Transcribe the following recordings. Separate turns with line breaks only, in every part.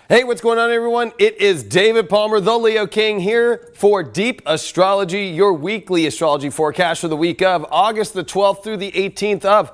Hey, what's going on, everyone? It is David Palmer, the Leo King, here for Deep Astrology, your weekly astrology forecast for the week of August the 12th through the 18th of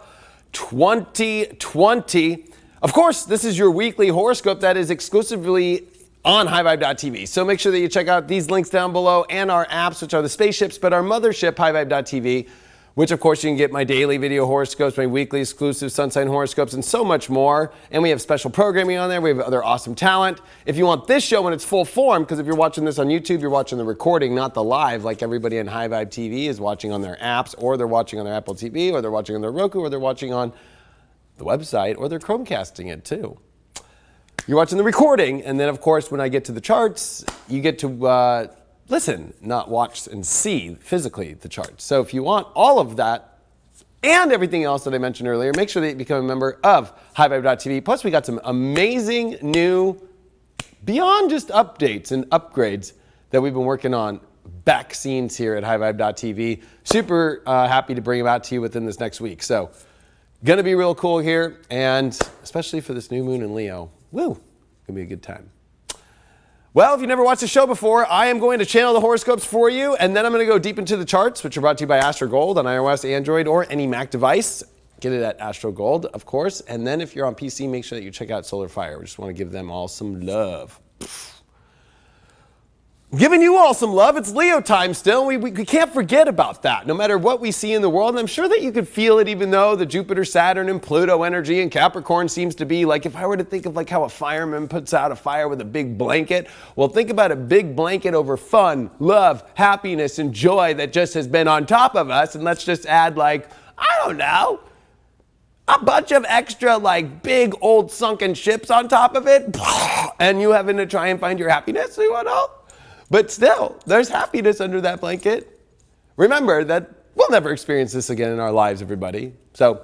2020. Of course, this is your weekly horoscope that is exclusively on highvibe.tv. So make sure that you check out these links down below and our apps, which are the spaceships, but our mothership, highvibe.tv, which of course you can get my daily video horoscopes, my weekly exclusive sun sign horoscopes, and so much more. And we have special programming on there. We have other awesome talent. If you want this show in its full form, because if you're watching this on YouTube, you're watching the recording, not the live, like everybody on High Vibe TV is watching on their apps, or they're watching on their Apple TV, or they're watching on their Roku, or they're watching on the website, or they're Chromecasting it too. You're watching the recording, and then of course when I get to the charts, you get to listen, not watch and see physically the charts. So if you want all of that and everything else that I mentioned earlier, make sure that you become a member of highvibe.tv. Plus, we got some amazing new, beyond just updates and upgrades that we've been working on, back scenes here at highvibe.tv. Super happy to bring them out to you within this next week. So, gonna be real cool here, and especially for this new moon in Leo. Woo, gonna be a good time. Well, if you've never watched the show before, I am going to channel the horoscopes for you, and then I'm going to go deep into the charts, which are brought to you by Astrogold on iOS, Android, or any Mac device. Get it at Astrogold, of course. And then if you're on PC, make sure that you check out Solar Fire. We just want to give them all some love. Giving you all some love. It's Leo time still. We can't forget about that, no matter what we see in the world. And I'm sure that you could feel it, even though the Jupiter, Saturn, and Pluto energy in Capricorn seems to be like, if I were to think of like how a fireman puts out a fire with a big blanket, well, think about a big blanket over fun, love, happiness, and joy that just has been on top of us. And let's just add, like, I don't know, a bunch of extra, like, big old sunken ships on top of it, and you having to try and find your happiness, you know? But still, there's happiness under that blanket. Remember that we'll never experience this again in our lives, everybody. So,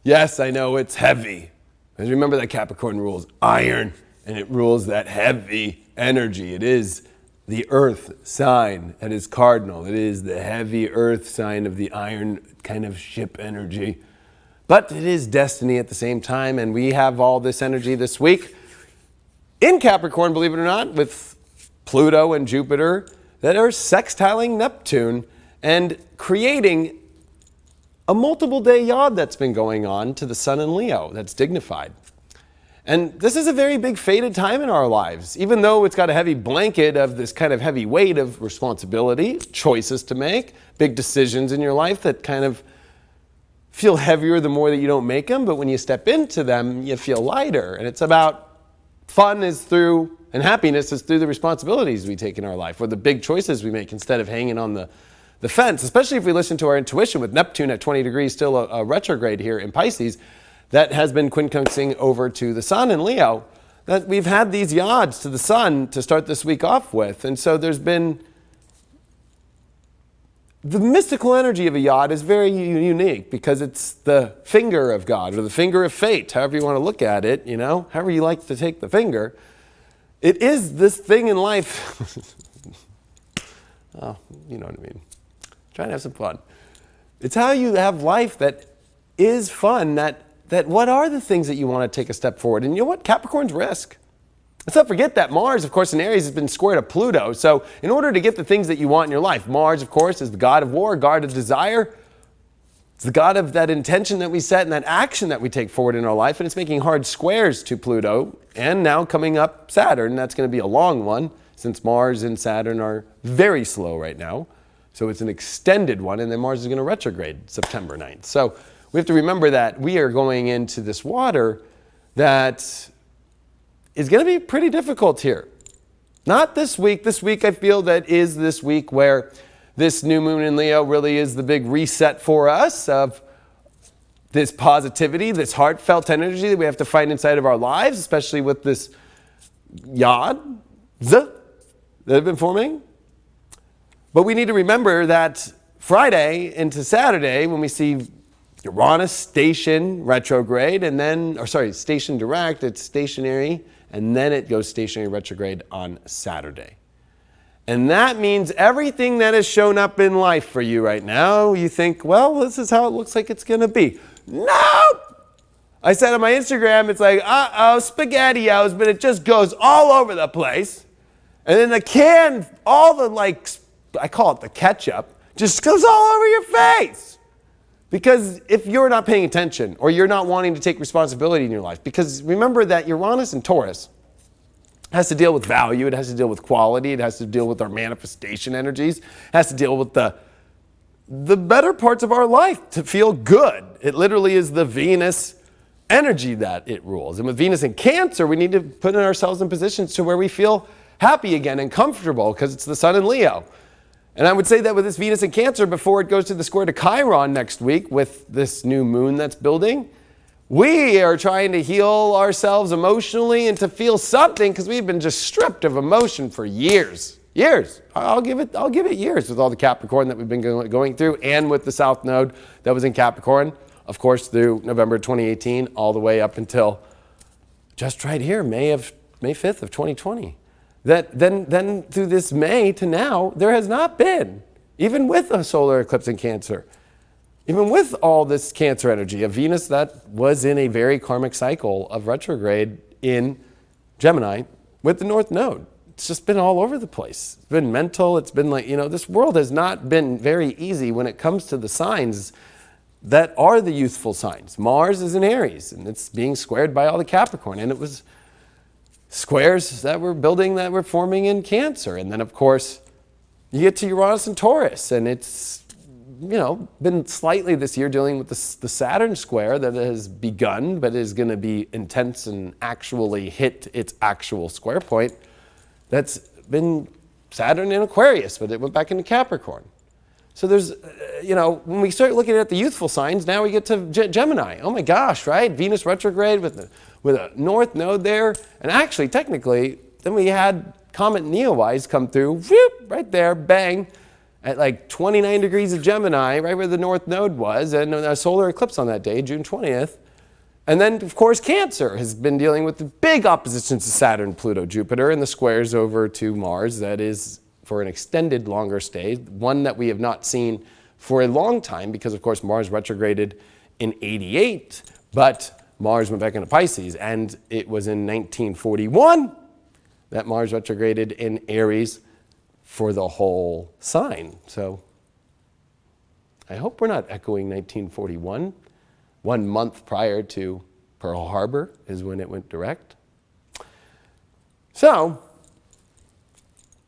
yes, I know it's heavy. Because remember that Capricorn rules iron, and it rules that heavy energy. It is the earth sign that is cardinal. It is the heavy earth sign of the iron kind of ship energy. But it is destiny at the same time, and we have all this energy this week in Capricorn, believe it or not, with Pluto and Jupiter that are sextiling Neptune and creating a multiple day yod that's been going on to the sun in Leo that's dignified. And this is a very big fated time in our lives, even though it's got a heavy blanket of this kind of heavy weight of responsibility, choices to make, big decisions in your life that kind of feel heavier the more that you don't make them, but when you step into them, you feel lighter. And it's about fun is through and happiness is through the responsibilities we take in our life, or the big choices we make instead of hanging on the fence, especially if we listen to our intuition with Neptune at 20 degrees, still a retrograde here in Pisces, that has been quincunxing over to the sun in Leo, that we've had these yods to the sun to start this week off with. And so there's been, the mystical energy of a yod is very unique because it's the finger of God, or the finger of fate, however you want to look at it, you know, however you like to take the finger. It is this thing in life, oh, you know what I mean, trying to have some fun. It's how you have life that is fun, that what are the things that you want to take a step forward? And you know what? Capricorn's risk. Let's not forget that Mars, of course, in Aries has been square to Pluto. So in order to get the things that you want in your life, Mars, of course, is the god of war, god of desire. It's the god of that intention that we set and that action that we take forward in our life. And it's making hard squares to Pluto. And now coming up Saturn. That's going to be a long one, since Mars and Saturn are very slow right now. So it's an extended one. And then Mars is going to retrograde September 9th. So we have to remember that we are going into this water that is going to be pretty difficult here. Not this week. This week I feel that is this week where this new moon in Leo really is the big reset for us of this positivity, this heartfelt energy that we have to find inside of our lives, especially with this yods that have been forming. But we need to remember that Friday into Saturday, when we see Uranus station retrograde, and then, or sorry, station direct, it's stationary, and then it goes stationary retrograde on Saturday. And that means everything that has shown up in life for you right now, you think, well, this is how it looks like it's going to be. No! I said on my Instagram, it's like, SpaghettiOs, but it just goes all over the place. And then the can, all the I call it the ketchup, just goes all over your face. Because if you're not paying attention or you're not wanting to take responsibility in your life, because remember that Uranus and Taurus has to deal with value, it has to deal with quality, it has to deal with our manifestation energies, it has to deal with the better parts of our life to feel good. It literally is the Venus energy that it rules. And with Venus in Cancer, we need to put ourselves in positions to where we feel happy again and comfortable because it's the Sun in Leo. And I would say that with this Venus in Cancer, before it goes to the square to Chiron next week with this new moon that's building, we are trying to heal ourselves emotionally and to feel something because we've been just stripped of emotion for years. Years. I'll give it years with all the Capricorn that we've been going through and with the South Node that was in Capricorn, of course, through November 2018 all the way up until just right here, May 5th of 2020. That then through this May to now, there has not been, even with a solar eclipse in Cancer, even with all this Cancer energy, a Venus that was in a very karmic cycle of retrograde in Gemini with the North Node. It's just been all over the place. It's been mental. It's been this world has not been very easy when it comes to the signs that are the youthful signs. Mars is in Aries, and it's being squared by all the Capricorn, and it was squares that were building, that were forming in Cancer. And then, of course, you get to Uranus and Taurus, and it's, been slightly this year dealing with the Saturn square that has begun, but is going to be intense and actually hit its actual square point. That's been Saturn in Aquarius, but it went back into Capricorn. So there's, when we start looking at the youthful signs, now we get to Gemini. Oh my gosh, right? Venus retrograde with a North Node there. And actually, technically, then we had Comet Neowise come through, whoop, right there, bang, at like 29 degrees of Gemini, right where the North Node was, and a solar eclipse on that day, June 20th. And then, of course, Cancer has been dealing with the big oppositions to Saturn, Pluto, Jupiter, and the squares over to Mars. That is for an extended, longer stay, one that we have not seen for a long time because, of course, Mars retrograded in 88, but Mars went back into Pisces, and it was in 1941 that Mars retrograded in Aries for the whole sign. So I hope we're not echoing 1941. 1 month prior to Pearl Harbor is when it went direct. So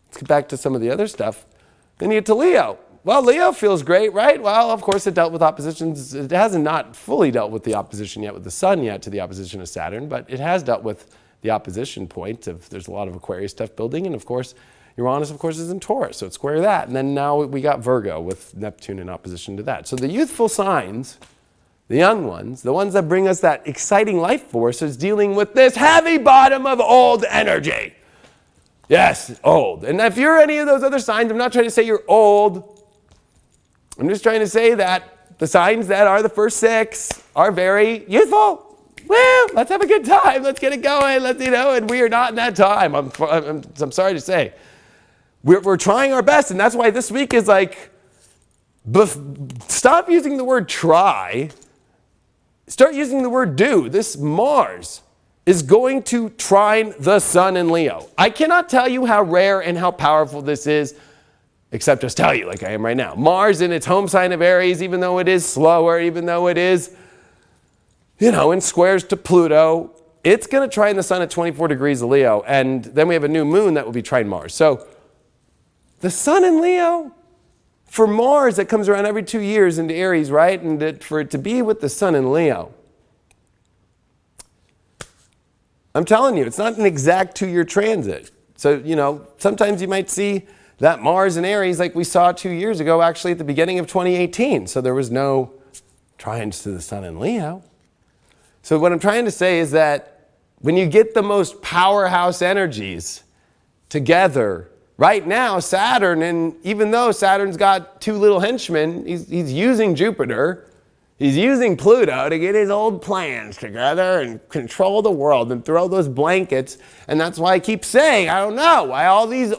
let's get back to some of the other stuff. Then you get to Leo. Well, Leo feels great, right? Well, of course, it dealt with oppositions. It hasn't not fully dealt with the opposition yet with the Sun yet to the opposition of Saturn, but it has dealt with the opposition point of there's a lot of Aquarius stuff building. And of course, Uranus, of course, is in Taurus, so it's square that. And then now we got Virgo with Neptune in opposition to that. So the youthful signs, the young ones, the ones that bring us that exciting life force, is dealing with this heavy bottom of old energy. Yes, old. And if you're any of those other signs, I'm not trying to say you're old. I'm just trying to say that the signs that are the first 6 are very youthful. Well, let's have a good time. Let's get it going. And we are not in that time. I'm sorry to say. We're trying our best, and that's why this week is like, stop using the word try. Start using the word do. This Mars is going to trine the Sun in Leo. I cannot tell you how rare and how powerful this is, except just tell you like I am right now. Mars in its home sign of Aries, even though it is slower, even though it is, in squares to Pluto, it's going to trine the Sun at 24 degrees of Leo. And then we have a new moon that will be trine Mars. So the Sun in Leo, for Mars, that comes around every 2 years into Aries, right? And for it to be with the Sun in Leo, I'm telling you, it's not an exact 2-year transit. So, sometimes you might see that Mars in Aries, like we saw 2 years ago, actually at the beginning of 2018. So there was no trines to the Sun in Leo. So what I'm trying to say is that when you get the most powerhouse energies together, right now, Saturn, and even though Saturn's got 2 little henchmen, he's using Jupiter, he's using Pluto to get his old plans together and control the world and throw those blankets. And that's why I keep saying, I don't know why all these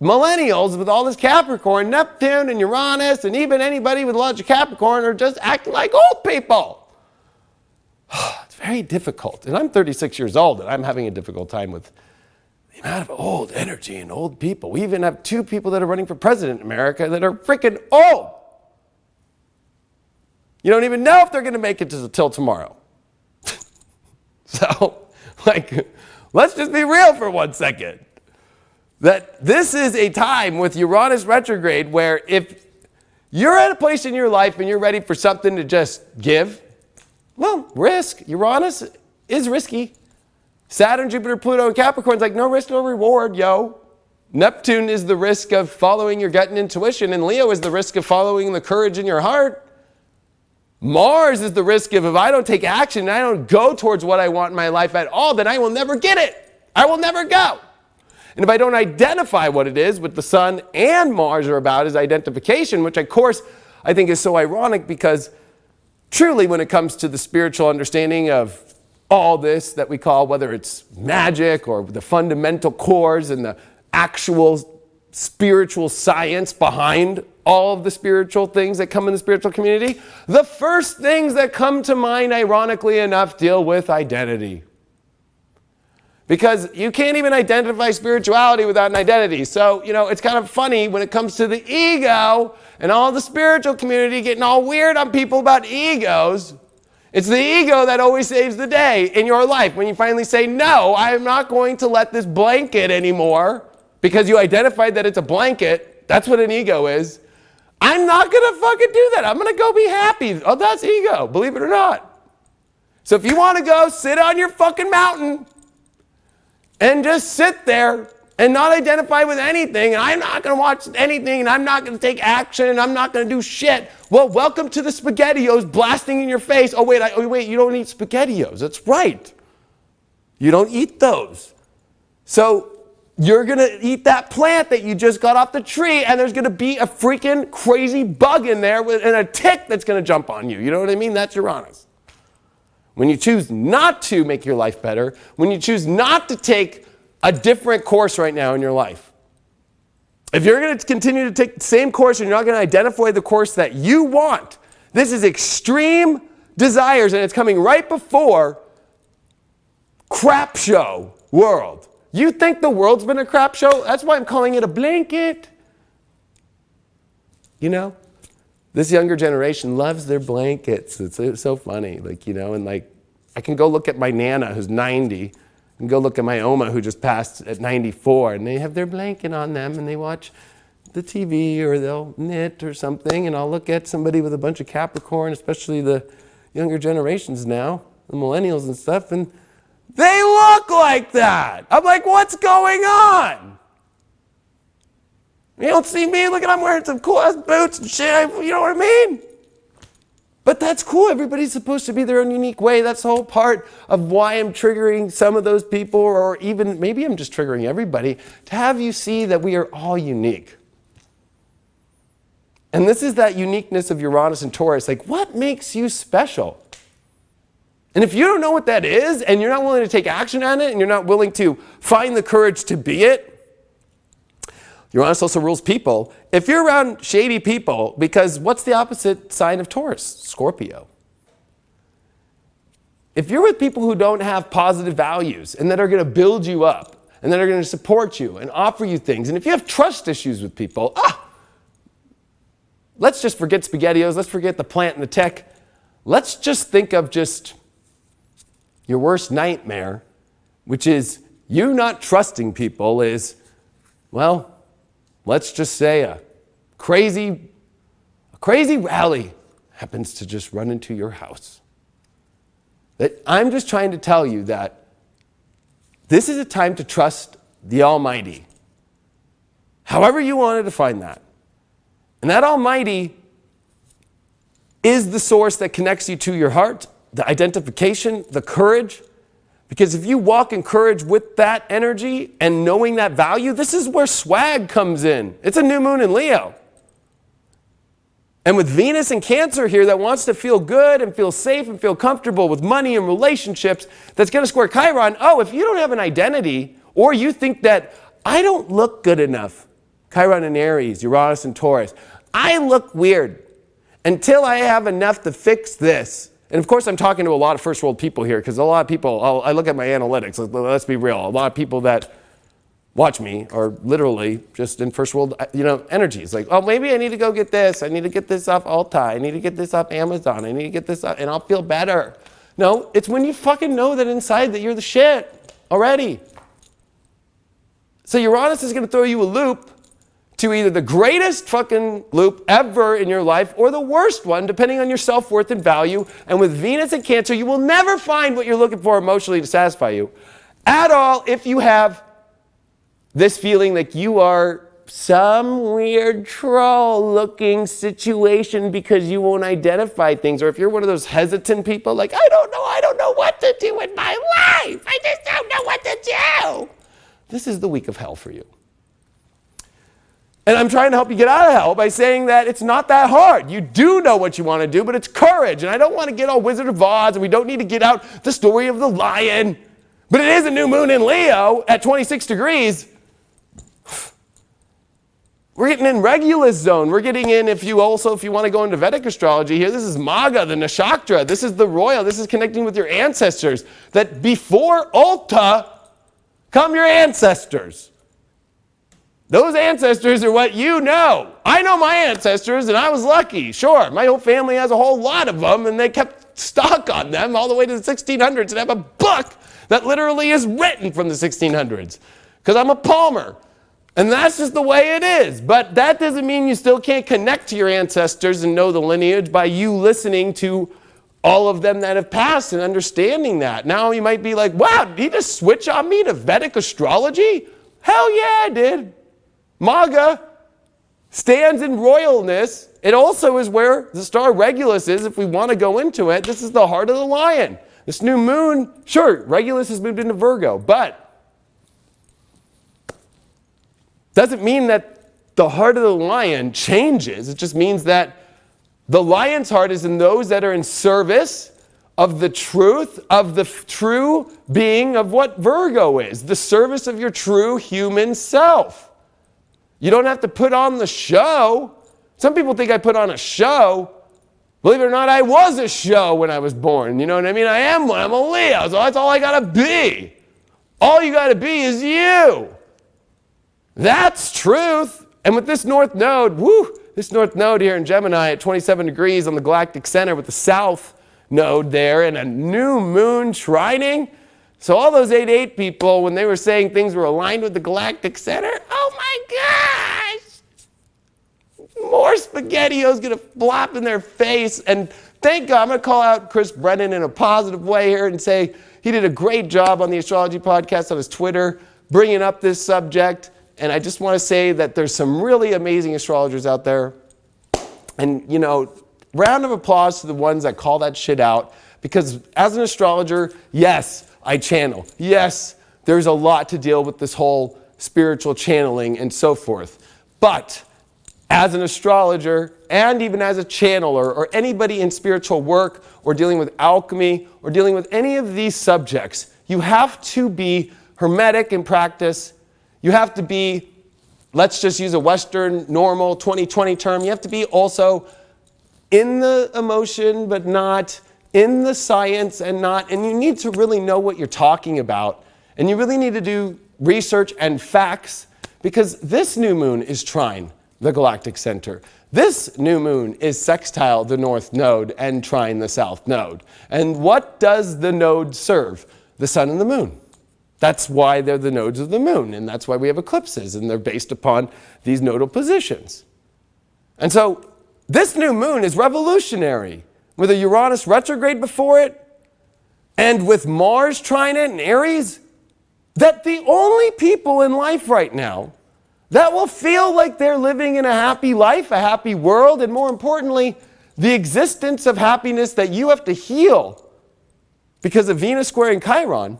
millennials with all this Capricorn, Neptune and Uranus, and even anybody with a lot of Capricorn are just acting like old people. It's very difficult. And I'm 36 years old, and I'm having a difficult time with the amount of old energy and old people. We even have 2 people that are running for president in America that are freaking old. You don't even know if they're going to make it till tomorrow. So, let's just be real for 1 second. That this is a time with Uranus retrograde where if you're at a place in your life and you're ready for something to just give, well, risk. Uranus is risky. Saturn, Jupiter, Pluto, and Capricorn's like no risk, no reward, yo. Neptune is the risk of following your gut and intuition, and Leo is the risk of following the courage in your heart. Mars is the risk of if I don't take action and I don't go towards what I want in my life at all, then I will never get it. I will never go. And if I don't identify what it is, what the Sun and Mars are about is identification, which of course I think is so ironic because truly when it comes to the spiritual understanding of all this that we call, whether it's magic or the fundamental cores and the actual spiritual science behind all of the spiritual things that come in the spiritual community, the first things that come to mind, ironically enough, deal with identity. Because you can't even identify spirituality without an identity. So, it's kind of funny when it comes to the ego and all the spiritual community getting all weird on people about egos. It's the ego that always saves the day in your life. When you finally say, no, I am not going to let this blanket anymore because you identified that it's a blanket. That's what an ego is. I'm not going to fucking do that. I'm going to go be happy. Oh, that's ego, believe it or not. So if you want to go sit on your fucking mountain and just sit there and not identify with anything, and I'm not going to watch anything, and I'm not going to take action, and I'm not going to do shit. Well, welcome to the SpaghettiOs blasting in your face. Oh, wait, you don't eat SpaghettiOs. That's right. You don't eat those. So you're going to eat that plant that you just got off the tree, and there's going to be a freaking crazy bug in there and a tick that's going to jump on you. You know what I mean? That's Uranus. When you choose not to make your life better, when you choose not to take a different course right now in your life, if you're going to continue to take the same course and you're not going to identify the course that you want, this is extreme desires, and it's coming right before crap show world. You think the world's been a crap show? That's why I'm calling it a blanket. This younger generation loves their blankets. It's so funny. I can go look at my Nana who's 90 and go look at my Oma who just passed at 94, and they have their blanket on them and they watch the TV or they'll knit or something, and I'll look at somebody with a bunch of Capricorn, especially the younger generations now, the millennials and stuff, and they look like that. I'm like, what's going on? You don't see me? Look at, I'm wearing some cool ass boots and shit. You know what I mean? But that's cool. Everybody's supposed to be their own unique way. That's the whole part of why I'm triggering some of those people, or even maybe I'm just triggering everybody, to have you see that we are all unique. And this is that uniqueness of Uranus and Taurus. What makes you special? And if you don't know what that is, and you're not willing to take action on it, and you're not willing to find the courage to be it, Uranus also rules people. If you're around shady people, because what's the opposite sign of Taurus? Scorpio. If you're with people who don't have positive values and that are going to build you up and that are going to support you and offer you things, and if you have trust issues with people, let's just forget SpaghettiOs, let's forget the plant and the tech. Let's just think of just your worst nightmare, which is you not trusting people is, well, let's just say a crazy rally happens to just run into your house. That I'm just trying to tell you that this is a time to trust the Almighty. However you want to define that. And that Almighty is the source that connects you to your heart, the identification, the courage. Because if you walk in courage with that energy and knowing that value, this is where swag comes in. It's a new moon in Leo. And with Venus and Cancer here that wants to feel good and feel safe and feel comfortable with money and relationships, that's going to square Chiron. Oh, if you don't have an identity, or you think that I don't look good enough, Chiron and Aries, Uranus and Taurus, I look weird until I have enough to fix this. And of course, I'm talking to a lot of first world people here, because a lot of people, I look at my analytics, let's be real, a lot of people that watch me are literally just in first world, energies. Like, oh, maybe I need to go get this. I need to get this off Ulta. I need to get this off Amazon. I need to get this off, and I'll feel better. No, it's when you fucking know that inside that you're the shit already. So Uranus is going to throw you a loop to either the greatest fucking loop ever in your life or the worst one, depending on your self-worth and value. And with Venus and Cancer, you will never find what you're looking for emotionally to satisfy you at all if you have this feeling like you are some weird troll-looking situation because you won't identify things. Or if you're one of those hesitant people, like, I don't know what to do with my life. I just don't know what to do. This is the week of hell for you. And I'm trying to help you get out of hell by saying that it's not that hard. You do know what you want to do, but it's courage. And I don't want to get all Wizard of Oz, and we don't need to get out the story of the lion. But it is a new moon in Leo at 26 degrees. We're getting in Regulus zone. We're getting in, if you want to go into Vedic astrology here, this is Maga, the Nakshatra. This is the royal. This is connecting with your ancestors. That before Ulta come your ancestors. Those ancestors are what you know. I know my ancestors, and I was lucky. Sure, my whole family has a whole lot of them, and they kept stock on them all the way to the 1600s and have a book that literally is written from the 1600s. Because I'm a Palmer. And that's just the way it is. But that doesn't mean you still can't connect to your ancestors and know the lineage by you listening to all of them that have passed and understanding that. Now you might be like, wow, did he just switch on me to Vedic astrology? Hell yeah, I did. Maga stands in royalness. It also is where the star Regulus is, if we want to go into it. This is the heart of the lion. This new moon, sure, Regulus has moved into Virgo, but doesn't mean that the heart of the lion changes. It just means that the lion's heart is in those that are in service of the truth, of the true being of what Virgo is, the service of your true human self. You don't have to put on the show. Some people think I put on a show. Believe it or not, I was a show when I was born. You know what I mean? I am one. I'm a Leo, so that's all I gotta be. All you gotta be is you. That's truth. And with this North Node, this North Node here in Gemini at 27 degrees on the galactic center with the South Node there and a new moon trining. So all those 8-8 people, when they were saying things were aligned with the galactic center, oh my gosh! More SpaghettiOs gonna flop in their face. And thank God, I'm gonna call out Chris Brennan in a positive way here and say he did a great job on the Astrology podcast on his Twitter, bringing up this subject. And I just want to say that there's some really amazing astrologers out there. And, round of applause to the ones that call that shit out. Because as an astrologer, yes, I channel. Yes, there's a lot to deal with this whole spiritual channeling and so forth. But as an astrologer and even as a channeler or anybody in spiritual work or dealing with alchemy or dealing with any of these subjects, you have to be hermetic in practice. You have to be, let's just use a Western normal 2020 term, you have to be also in the emotion but not in the science and you need to really know what you're talking about. And you really need to do research and facts because this new moon is trine the galactic center. This new moon is sextile the North Node and trine the South Node. And what does the node serve? The sun and the moon. That's why they're the nodes of the moon, and that's why we have eclipses, and they're based upon these nodal positions. And so this new moon is revolutionary, with a Uranus retrograde before it, and with Mars trine it in Aries, that the only people in life right now that will feel like they're living in a happy life, a happy world, and more importantly, the existence of happiness that you have to heal because of Venus squaring Chiron,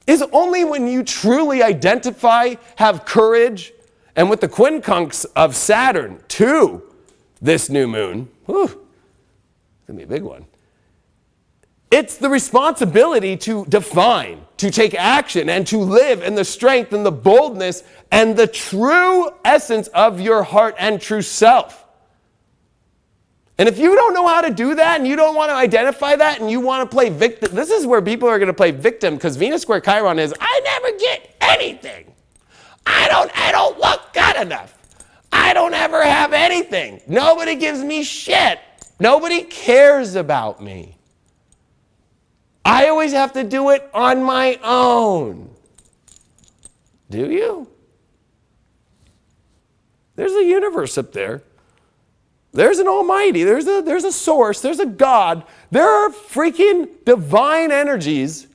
is only when you truly identify, have courage, and with the quincunx of Saturn to this new moon, it's gonna be a big one. It's the responsibility to define, to take action, and to live in the strength and the boldness and the true essence of your heart and true self. And if you don't know how to do that and you don't want to identify that and you want to play victim, this is where people are going to play victim, because Venus square Chiron is, I never get anything. I don't look good enough. I don't ever have anything. Nobody gives me shit. Nobody cares about me. I always have to do it on my own. Do you? There's a universe up there. There's an almighty. There's a source. There's a God. There are freaking divine energies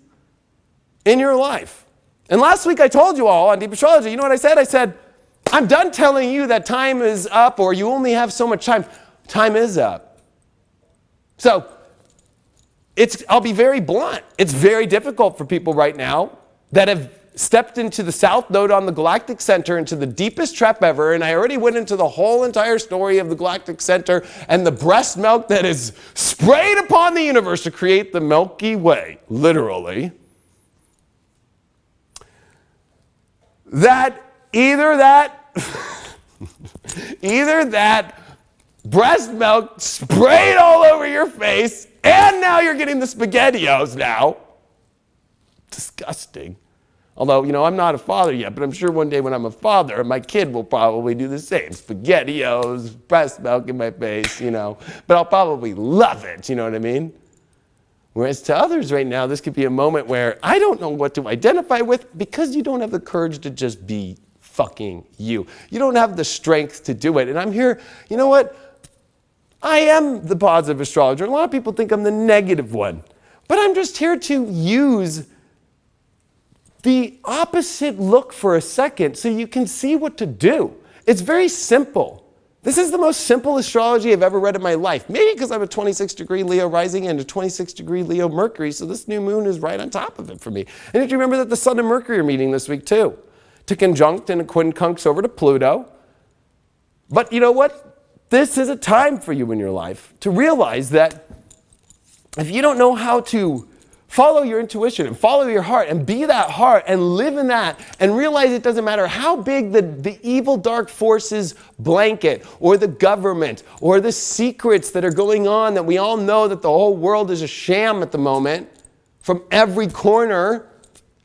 in your life. And last week I told you all on Deep Astrology, you know what I said? I said, I'm done telling you that time is up or you only have so much time. Time is up. So I'll be very blunt. It's very difficult for people right now that have stepped into the south node on the galactic center, into the deepest trap ever, and I already went into the whole entire story of the galactic center and the breast milk that is sprayed upon the universe to create the Milky Way, literally. Either that breast milk sprayed all over your face, and now you're getting the SpaghettiOs now. Disgusting. Although, I'm not a father yet, but I'm sure one day when I'm a father, my kid will probably do the same. SpaghettiOs, breast milk in my face, But I'll probably love it, you know what I mean? Whereas to others right now, this could be a moment where I don't know what to identify with because you don't have the courage to just be fucking you. You don't have the strength to do it. And I'm here, you know what? I am the positive astrologer. A lot of people think I'm the negative one. But I'm just here to use the opposite look for a second so you can see what to do. It's very simple. This is the most simple astrology I've ever read in my life. Maybe because I'm a 26-degree Leo rising and a 26-degree Leo Mercury, so this new moon is right on top of it for me. And did you remember that the Sun and Mercury are meeting this week too? To conjunct and a quincunx over to Pluto. But you know what? This is a time for you in your life to realize that if you don't know how to follow your intuition and follow your heart and be that heart and live in that and realize it doesn't matter how big the evil dark forces blanket or the government or the secrets that are going on that we all know that the whole world is a sham at the moment from every corner.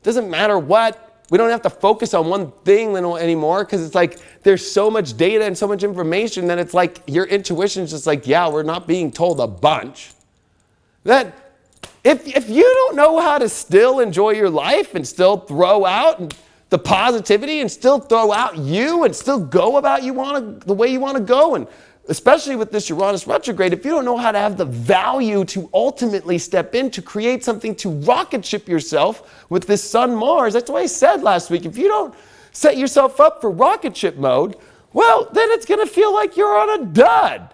Doesn't matter what. We don't have to focus on one thing anymore because it's like there's so much data and so much information that it's like your intuition is just like, yeah, we're not being told a bunch. That if you don't know how to still enjoy your life and still throw out the positivity and still throw out you and still go about the way you want to go, and especially with this Uranus retrograde, if you don't know how to have the value to ultimately step in to create something to rocket ship yourself with this Sun Mars, that's what I said last week. If you don't set yourself up for rocket ship mode, well, then it's going to feel like you're on a dud.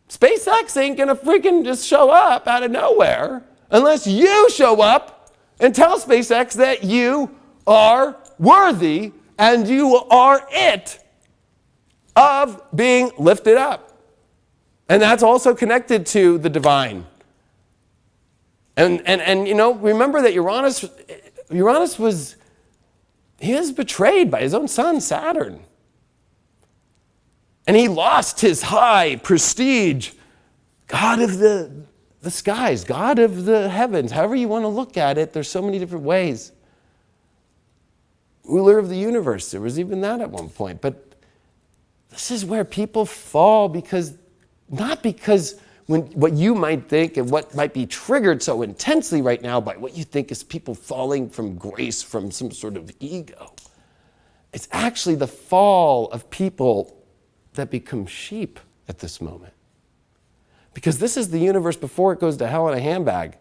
SpaceX ain't gonna freaking just show up out of nowhere unless you show up and tell SpaceX that you are worthy and you are it of being lifted up. And that's also connected to the divine. And remember that Uranus was betrayed by his own son, Saturn. And he lost his high prestige, God of the skies, God of the heavens, however you want to look at it. There's so many different ways. Ruler of the universe, there was even that at one point. But this is where people fall not because what you might think and what might be triggered so intensely right now by what you think is people falling from grace from some sort of ego. It's actually the fall of people that become sheep at this moment. Because this is the universe before it goes to hell in a handbag.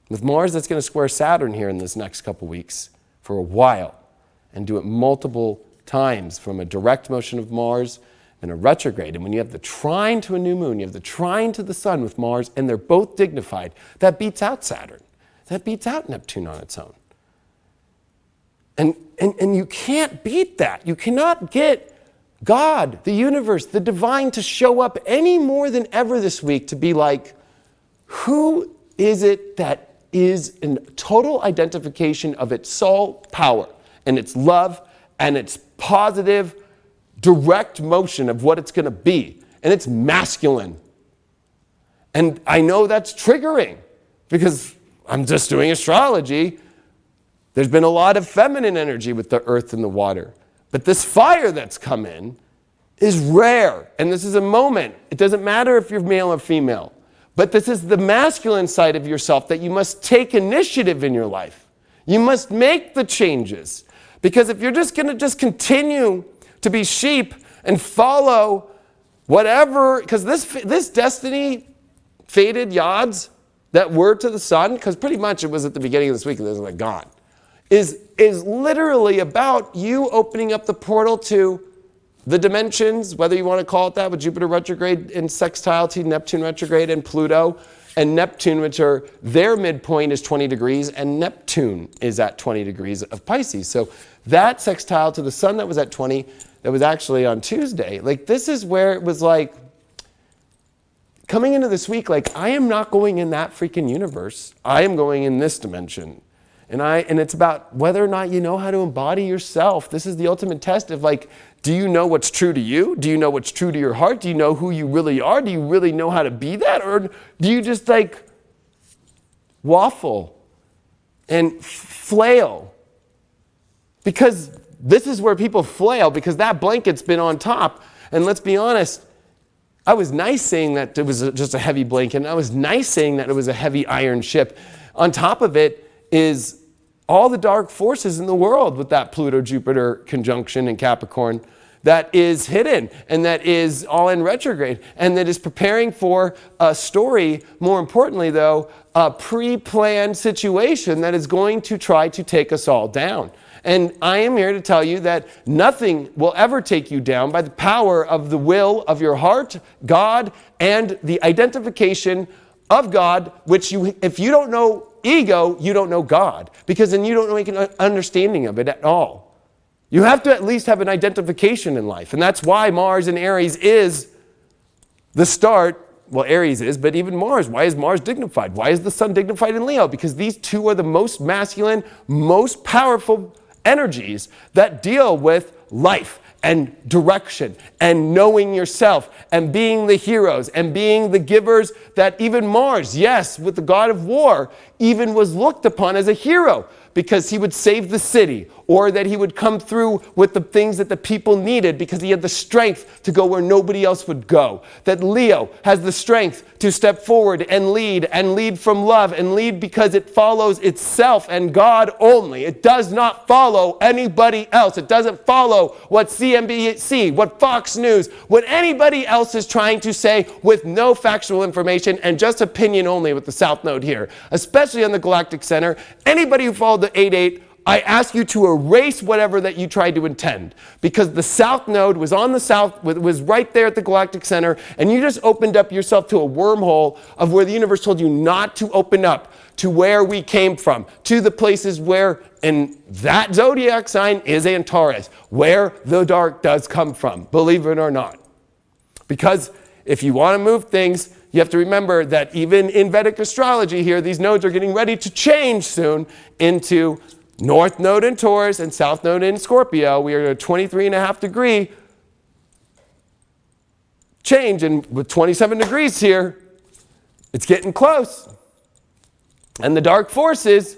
With Mars that's going to square Saturn here in this next couple weeks for a while and do it multiple times from a direct motion of Mars and a retrograde. And when you have the trine to a new moon, you have the trine to the sun with Mars, and they're both dignified, that beats out Saturn. That beats out Neptune on its own. And you can't beat that. You cannot get God, the universe, the divine to show up any more than ever this week to be like, who is it that is in total identification of its soul power and its love and its positive, direct motion of what it's going to be and it's masculine. And I know that's triggering because I'm just doing astrology. There's been a lot of feminine energy with the earth and the water. But this fire that's come in is rare. And this is a moment. It doesn't matter if you're male or female. But this is the masculine side of yourself that you must take initiative in your life. You must make the changes. Because if you're just going to continue to be sheep and follow whatever, because this destiny fated yods that were to the sun, because pretty much it was at the beginning of this week and then it was like gone, is literally about you opening up the portal to the dimensions, whether you want to call it that, with Jupiter retrograde in sextile to Neptune retrograde and Pluto and Neptune, which are their midpoint is 20 degrees and Neptune is at 20 degrees of Pisces. So that sextile to the sun that was at 20, that was actually on Tuesday, like this is where it was like, coming into this week, like I am not going in that freaking universe. I am going in this dimension. And it's about whether or not you know how to embody yourself. This is the ultimate test of like, do you know what's true to you? Do you know what's true to your heart? Do you know who you really are? Do you really know how to be that? Or do you just like waffle and flail? Because this is where people flail, because that blanket's been on top. And let's be honest, I was nice saying that it was just a heavy blanket, and I was nice saying that it was a heavy iron ship. On top of it is all the dark forces in the world with that Pluto-Jupiter conjunction in Capricorn that is hidden and that is all in retrograde and that is preparing for a story, more importantly though, a pre-planned situation that is going to try to take us all down. And I am here to tell you that nothing will ever take you down by the power of the will of your heart, God, and the identification of God, which if you don't know ego, you don't know God, because then you don't make an understanding of it at all. You have to at least have an identification in life. And that's why Mars in Aries is the start. Well, Aries is, but even Mars. Why is Mars dignified? Why is the sun dignified in Leo? Because these two are the most masculine, most powerful energies that deal with life and direction and knowing yourself and being the heroes and being the givers that even Mars, yes, with the god of war, even was looked upon as a hero because he would save the city, or that he would come through with the things that the people needed because he had the strength to go where nobody else would go. That Leo has the strength to step forward and lead from love, and lead because it follows itself and God only. It does not follow anybody else. It doesn't follow what CNBC, what Fox News, what anybody else is trying to say, with no factual information and just opinion only with the South Node here, especially on the Galactic Center. Anybody who followed the 8-8, I ask you to erase whatever that you tried to intend, because the South Node was on the South, was right there at the Galactic Center, and you just opened up yourself to a wormhole of where the universe told you not to open up, to where we came from, to the places where, and that zodiac sign is Antares, where the dark does come from, believe it or not. Because if you want to move things, you have to remember that even in Vedic astrology here, these nodes are getting ready to change soon into North Node in Taurus and South Node in Scorpio. We are at a 23.5 degree change, and with 27 degrees here, it's getting close. And the dark forces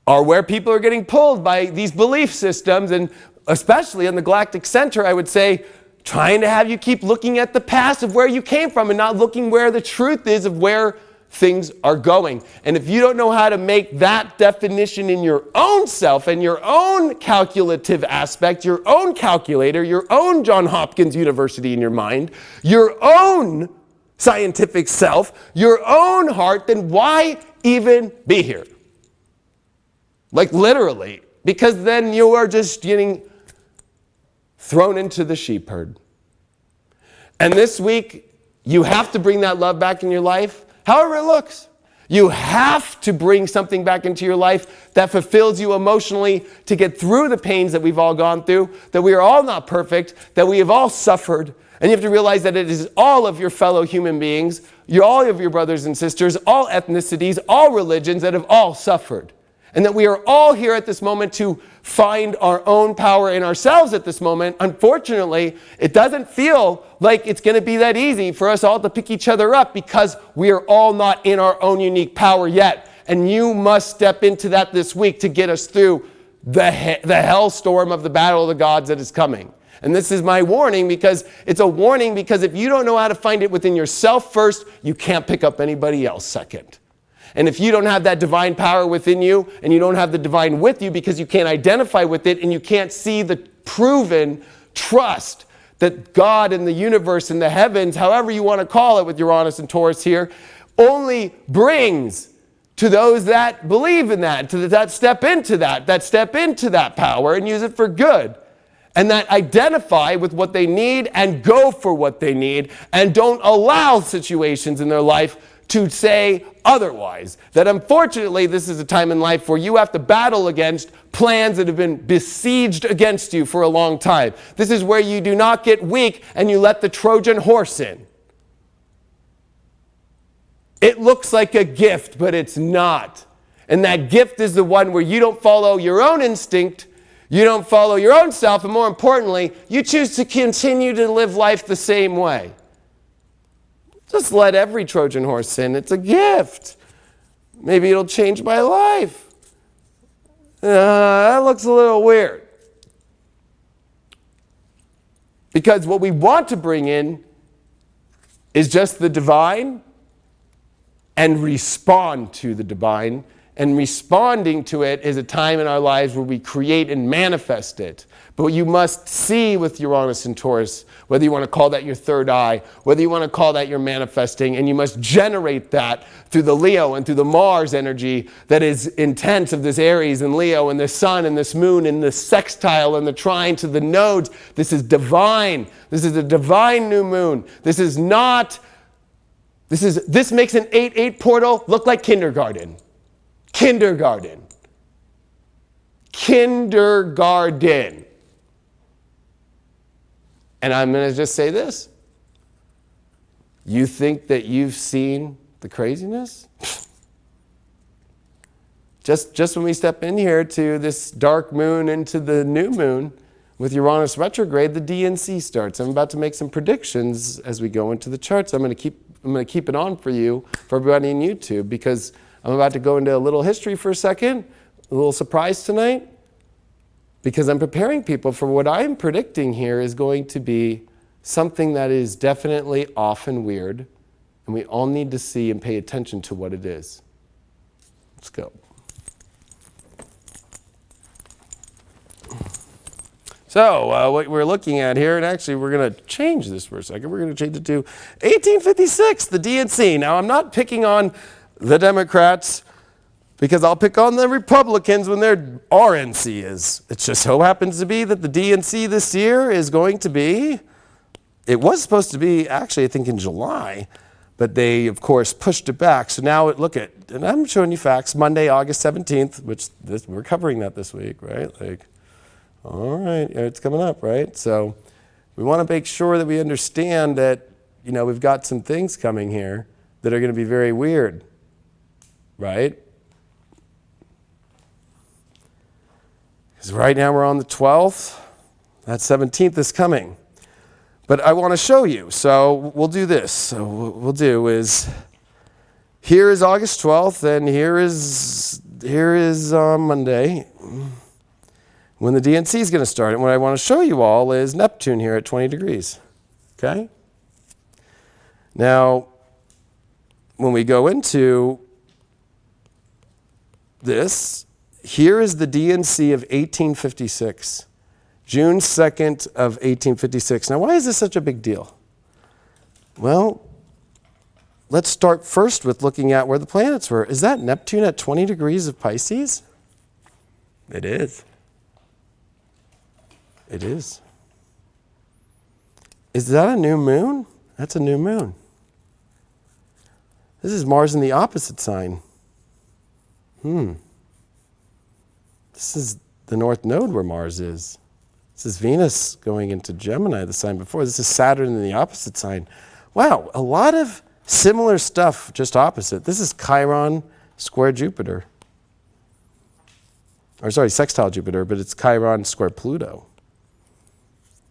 are where people are getting pulled by these belief systems, and especially in the galactic center, I would say, trying to have you keep looking at the past of where you came from and not looking where the truth is of where things are going. And if you don't know how to make that definition in your own self and your own calculative aspect, your own calculator, your own Johns Hopkins University in your mind, your own scientific self, your own heart, then why even be here? Like literally, because then you are just getting thrown into the sheep herd. And this week, you have to bring that love back in your life, however it looks. You have to bring something back into your life that fulfills you emotionally to get through the pains that we've all gone through, that we are all not perfect, that we have all suffered. And you have to realize that it is all of your fellow human beings, all of your brothers and sisters, all ethnicities, all religions that have all suffered. and that we are all here at this moment to find our own power in ourselves at this moment. Unfortunately, it doesn't feel like it's going to be that easy for us all to pick each other up because we are all not in our own unique power yet. And you must step into that this week to get us through the hellstorm of the battle of the gods that is coming. And this is my warning, because it's a warning because if you don't know how to find it within yourself first, you can't pick up anybody else second. And if you don't have that divine power within you, and you don't have the divine with you because you can't identify with it, and you can't see the proven trust that God and the universe and the heavens, however you want to call it with Uranus and Taurus here, only brings to those that believe in that, that step into that power and use it for good. And that identify with what they need and go for what they need, and don't allow situations in their life to say otherwise. That unfortunately, this is a time in life where you have to battle against plans that have been besieged against you for a long time. This is where you do not get weak and you let the Trojan horse in. It looks like a gift, but it's not. And that gift is the one where you don't follow your own instinct, you don't follow your own self, and more importantly, you choose to continue to live life the same way. Just let every Trojan horse in. It's a gift. Maybe it'll change my life. That looks a little weird. Because what we want to bring in is just the divine and respond to the divine. And responding to it is a time in our lives where we create and manifest it. But you must see with Uranus and Taurus, whether you want to call that your third eye, whether you want to call that your manifesting, and you must generate that through the Leo and through the Mars energy that is intense of this Aries and Leo and the sun and this moon and the sextile and the trine to the nodes. This is divine. This is a divine new moon. This makes an 8-8 portal look like kindergarten. Kindergarten. And I'm going to just say this. You think that you've seen the craziness? Just when we step in here to this dark moon into the new moon with Uranus retrograde, the DNC starts. I'm about to make some predictions as we go into the charts. I'm going to keep it on for you, for everybody on YouTube, because I'm about to go into a little history for a second, a little surprise tonight, because I'm preparing people for what I'm predicting here is going to be something that is definitely off and weird, and we all need to see and pay attention to what it is. Let's go. So what we're looking at here, and actually we're going to change this for a second. We're going to change it to 1856, the DNC. Now, I'm not picking on the Democrats, because I'll pick on the Republicans when their RNC is. It just so happens to be that the DNC this year is going to be, it was supposed to be actually I think in July, but they of course pushed it back. So now look at, and I'm showing you facts, Monday, August 17th, which we're covering that this week, right? Like, all right, it's coming up, right? So we want to make sure that we understand that, we've got some things coming here that are going to be very weird. Right? Because right now we're on the 12th. That 17th is coming. But I want to show you. So we'll do this. So what we'll do is, here is August 12th, and here is Monday, when the DNC is going to start. And what I want to show you all is Neptune here at 20 degrees. Okay? Now, when we go into this, here is the DNC of 1856, June 2nd of 1856. Now, why is this such a big deal? Well, let's start first with looking at where the planets were. Is that Neptune at 20 degrees of Pisces? It is. It is. Is that a new moon? That's a new moon. This is Mars in the opposite sign. This is the North Node where Mars is. This is Venus going into Gemini, the sign before. This is Saturn in the opposite sign. Wow, a lot of similar stuff, just opposite. This is Chiron square Jupiter. sextile Jupiter, but it's Chiron square Pluto,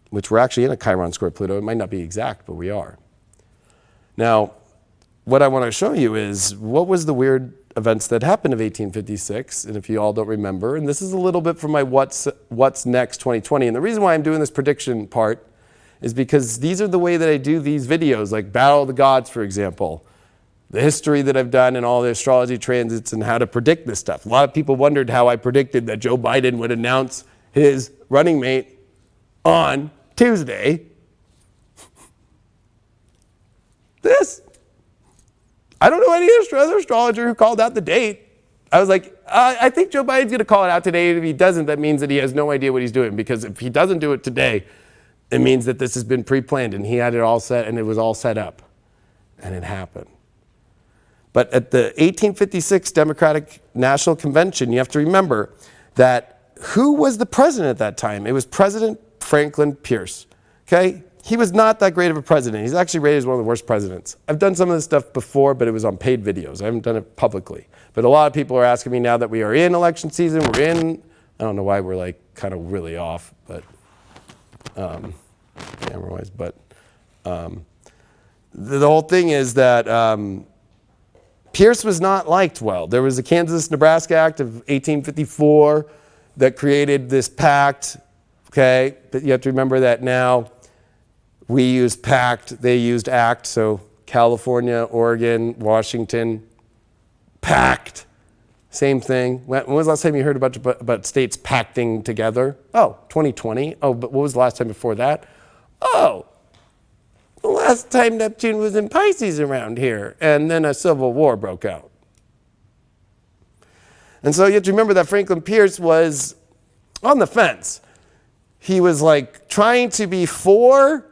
which we're actually in a Chiron square Pluto. It might not be exact, but we are. Now, what I want to show you is what was the weird events that happened of 1856, and if you all don't remember, and this is a little bit from my What's Next 2020, and the reason why I'm doing this prediction part is because these are the way that I do these videos, like Battle of the Gods, for example, the history that I've done and all the astrology transits and how to predict this stuff. A lot of people wondered how I predicted that Joe Biden would announce his running mate on Tuesday. I don't know any other astrologer who called out the date. I was like, I think Joe Biden's going to call it out today. And if he doesn't, that means that he has no idea what he's doing. Because if he doesn't do it today, it means that this has been pre-planned and he had it all set and it was all set up. And it happened. But at the 1856 Democratic National Convention, you have to remember that who was the president at that time? It was President Franklin Pierce. Okay? He was not that great of a president. He's actually rated as one of the worst presidents. I've done some of this stuff before, but it was on paid videos. I haven't done it publicly. But a lot of people are asking me now that we are in election season, I don't know why we're like kind of really off, but camera-wise, but the whole thing is that Pierce was not liked well. There was the Kansas-Nebraska Act of 1854 that created this pact, okay? But you have to remember that now. We used pact, they used act, so California, Oregon, Washington, pact, same thing. When was the last time you heard about states pacting together? Oh, 2020. Oh, but what was the last time before that? Oh, the last time Neptune was in Pisces around here, and then a civil war broke out. And so you have to remember that Franklin Pierce was on the fence. He was like trying to be for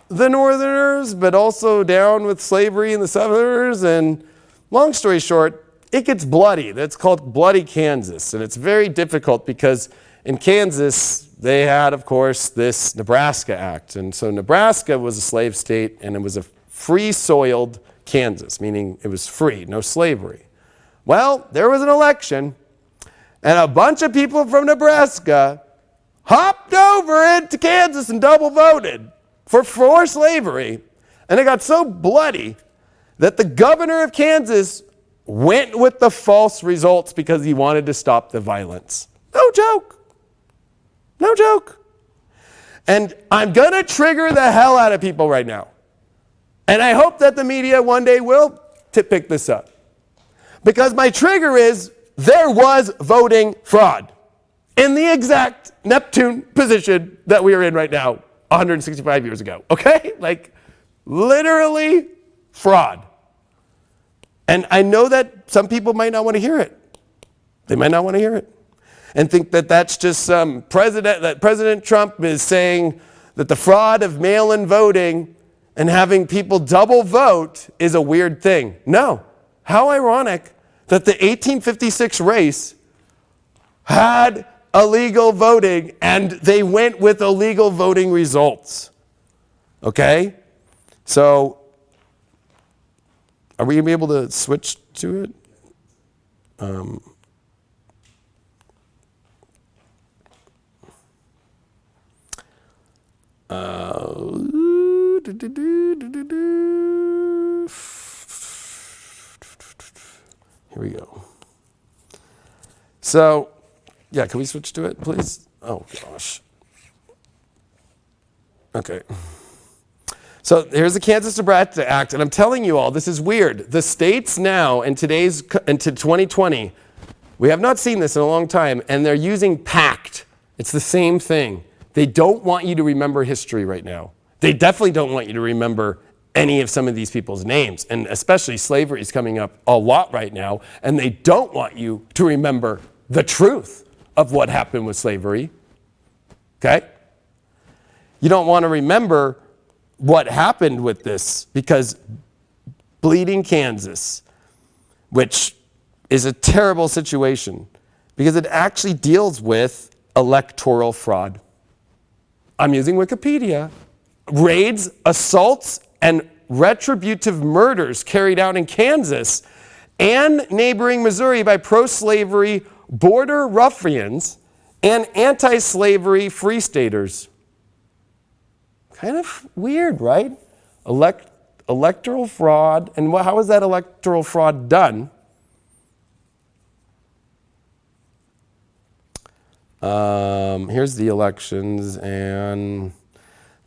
the Northerners, but also down with slavery in the Southerners. And long story short, it gets bloody. That's called Bloody Kansas. And it's very difficult because in Kansas, they had, of course, this Nebraska Act. And so Nebraska was a slave state, and it was a free-soiled Kansas, meaning it was free, no slavery. Well, there was an election, and a bunch of people from Nebraska hopped over into Kansas and double voted for slavery. And it got so bloody that the governor of Kansas went with the false results because he wanted to stop the violence. No joke. No joke. And I'm going to trigger the hell out of people right now. And I hope that the media one day will pick this up. Because my trigger is there was voting fraud in the exact Neptune position that we are in right now 165 years ago. Okay? Like literally fraud. And I know that some people might not want to hear it. They might not want to hear it. And think that that's just some that President Trump is saying that the fraud of mail-in voting and having people double vote is a weird thing. No. How ironic that the 1856 race had illegal voting and they went with illegal voting results. Okay? So, are we going to be able to switch to it? Here we go. So, yeah, can we switch to it, please? Oh, gosh. Okay. So here's the Kansas-Nebraska Act, and I'm telling you all, this is weird. The states now, into 2020, we have not seen this in a long time, and they're using pact. It's the same thing. They don't want you to remember history right now. They definitely don't want you to remember any of some of these people's names, and especially slavery is coming up a lot right now, and they don't want you to remember the truth of what happened with slavery. Okay? You don't want to remember what happened with this because bleeding Kansas, which is a terrible situation because it actually deals with electoral fraud. I'm using Wikipedia. Raids, assaults, and retributive murders carried out in Kansas and neighboring Missouri by pro-slavery border ruffians, and anti-slavery free staters. Kind of weird, right? Electoral fraud. And how is that electoral fraud done? Here's the elections and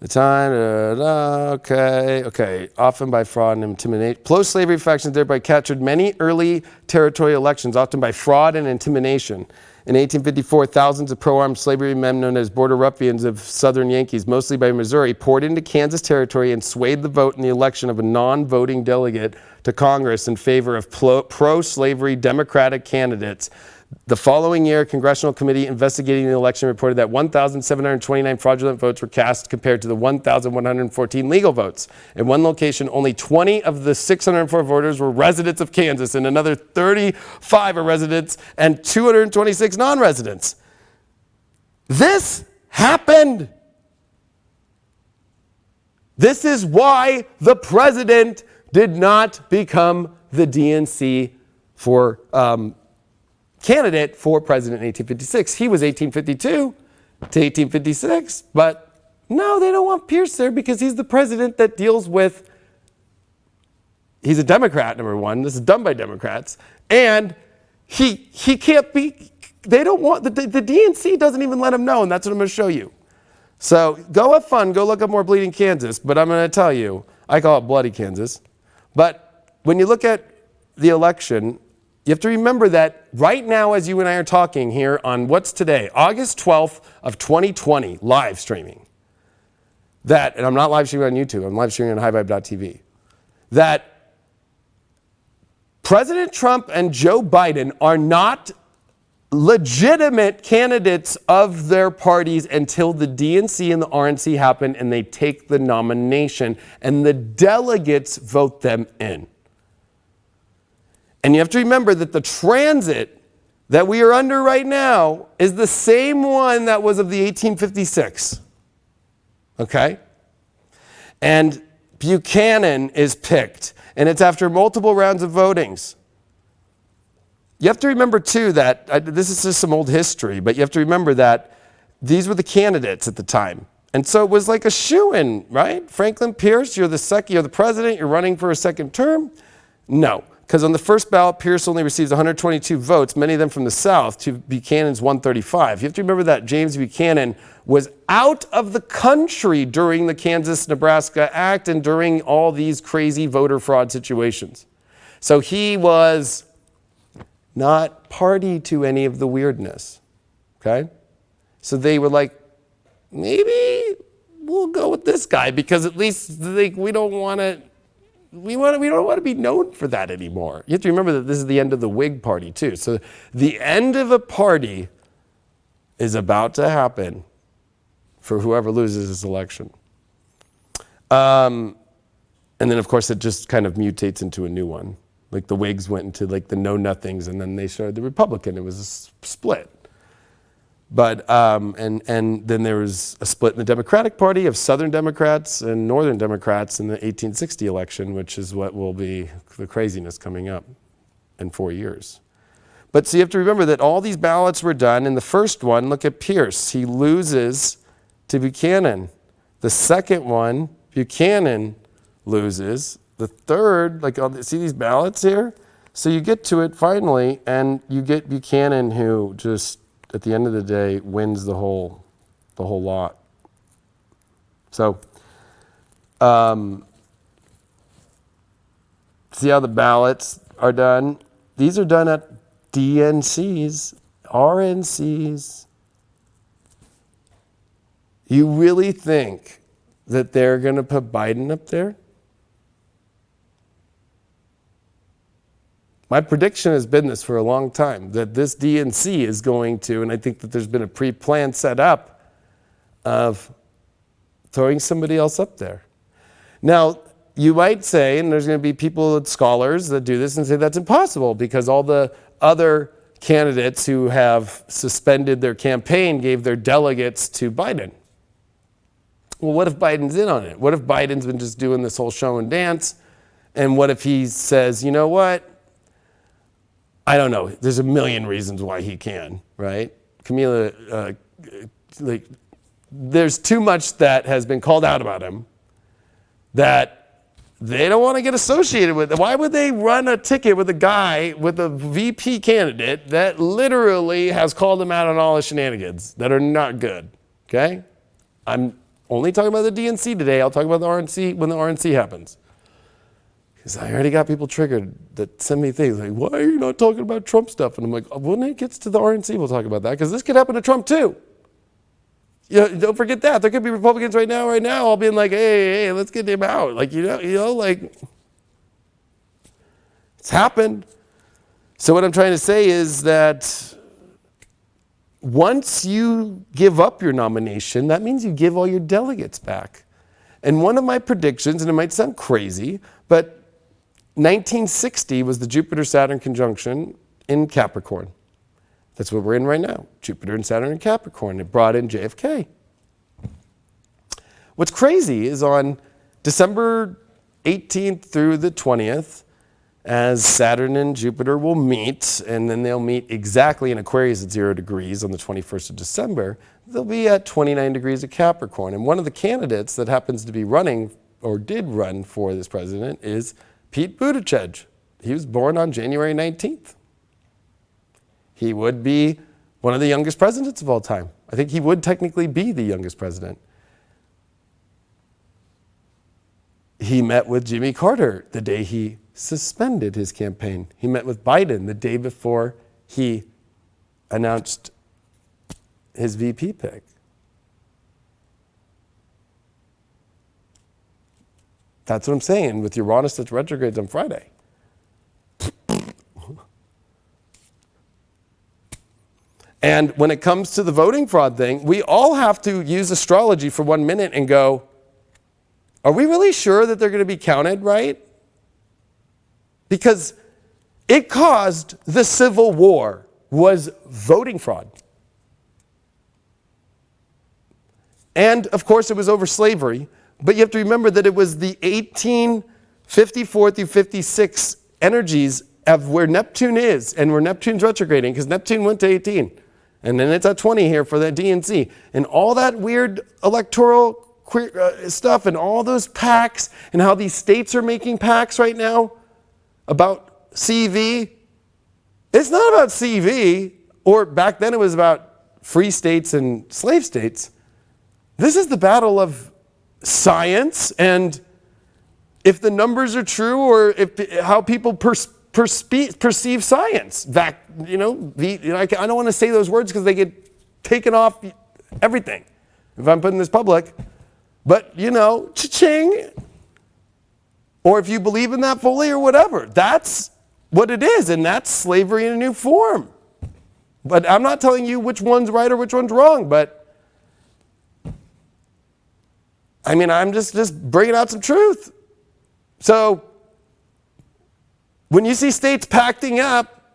the time. Okay. Often by fraud and intimidation. Pro-slavery factions thereby captured many early territorial elections, often by fraud and intimidation. In 1854, thousands of pro-armed slavery men known as border ruffians of Southern Yankees, mostly by Missouri, poured into Kansas territory and swayed the vote in the election of a non-voting delegate to Congress in favor of pro-slavery Democratic candidates. The following year, a congressional committee investigating the election reported that 1,729 fraudulent votes were cast compared to the 1,114 legal votes. In one location, only 20 of the 604 voters were residents of Kansas, and another 35 are residents and 226 non-residents. This happened. This is why the president did not become the DNC for candidate for president in 1856. He was 1852 to 1856, but no, they don't want Pierce there because he's the president that deals with, he's a Democrat, number one. This is done by Democrats. And he can't be, they don't want, the DNC doesn't even let him know, and that's what I'm going to show you. So go have fun, go look up more Bleeding Kansas, but I'm going to tell you, I call it Bloody Kansas. But when you look at the election, you have to remember that right now as you and I are talking here on what's today, August 12th of 2020, live streaming, that, and I'm not live streaming on YouTube, I'm live streaming on highvibe.tv, that President Trump and Joe Biden are not legitimate candidates of their parties until the DNC and the RNC happen and they take the nomination and the delegates vote them in. And you have to remember that the transit that we are under right now is the same one that was of the 1856. Okay? And Buchanan is picked, and it's after multiple rounds of votings. You have to remember, too, that this is just some old history, but you have to remember that these were the candidates at the time. And so it was like a shoo-in, right? Franklin Pierce, you're the president, you're running for a second term. No. Because on the first ballot, Pierce only receives 122 votes, many of them from the South, to Buchanan's 135. You have to remember that James Buchanan was out of the country during the Kansas-Nebraska Act and during all these crazy voter fraud situations. So he was not party to any of the weirdness, okay? So they were like, maybe we'll go with this guy because at least we don't want to be known for that anymore. You have to remember that this is the end of the Whig Party too. So the end of a party is about to happen for whoever loses this election. And then of course it just kind of mutates into a new one. Like the Whigs went into like the know-nothings and then they started the Republican. It was a split. But, and then there was a split in the Democratic Party of Southern Democrats and Northern Democrats in the 1860 election, which is what will be the craziness coming up in 4 years. But so you have to remember that all these ballots were done. In the first one, look at Pierce. He loses to Buchanan. The second one, Buchanan loses. The third, see these ballots here? So you get to it finally, and you get Buchanan who just, at the end of the day, wins the whole lot. So, see how the ballots are done? These are done at DNCs, RNCs. You really think that they're going to put Biden up there? My prediction has been this for a long time, that this DNC is going to, and I think that there's been a pre-plan set up of throwing somebody else up there. Now, you might say, and there's going to be people, scholars that do this and say that's impossible because all the other candidates who have suspended their campaign gave their delegates to Biden. Well, what if Biden's in on it? What if Biden's been just doing this whole show and dance? And what if he says, you know what? I don't know. There's a million reasons why he can, right? Camila, there's too much that has been called out about him that they don't want to get associated with. Why would they run a ticket with a guy, with a VP candidate that literally has called them out on all his shenanigans that are not good, okay? I'm only talking about the DNC today. I'll talk about the RNC when the RNC happens. Because I already got people triggered that send me things like, why are you not talking about Trump stuff? And I'm like, when it gets to the RNC, we'll talk about that, because this could happen to Trump too. You know, don't forget that. There could be Republicans right now all being like, hey, let's get him out. Like, like, it's happened. So what I'm trying to say is that once you give up your nomination, that means you give all your delegates back. And one of my predictions, and it might sound crazy, but 1960 was the Jupiter-Saturn conjunction in Capricorn. That's what we're in right now. Jupiter and Saturn in Capricorn. It brought in JFK. What's crazy is on December 18th through the 20th, as Saturn and Jupiter will meet, and then they'll meet exactly in Aquarius at 0 degrees on the 21st of December, they'll be at 29 degrees of Capricorn. And one of the candidates that happens to be running, or did run for this president, is Pete Buttigieg. He was born on January 19th. He would be one of the youngest presidents of all time. I think he would technically be the youngest president. He met with Jimmy Carter the day he suspended his campaign. He met with Biden the day before he announced his VP pick. That's what I'm saying with Uranus that's retrogrades on Friday. And when it comes to the voting fraud thing, we all have to use astrology for 1 minute and go, are we really sure that they're going to be counted right? Because it caused the Civil War, was voting fraud. And of course it was over slavery, but you have to remember that it was the 1854 through 56 energies of where Neptune is and where Neptune's retrograding, because Neptune went to 18. And then it's at 20 here for the DNC. And all that weird electoral stuff and all those pacts and how these states are making pacts right now about CV. It's not about CV, or back then it was about free states and slave states. This is the battle of science, and if the numbers are true, or if how people perceive science. I don't want to say those words because they get taken off everything if I'm putting this public. But, cha-ching. Or if you believe in that fully or whatever. That's what it is, and that's slavery in a new form. But I'm not telling you which one's right or which one's wrong, but I'm just bringing out some truth. So when you see states packing up,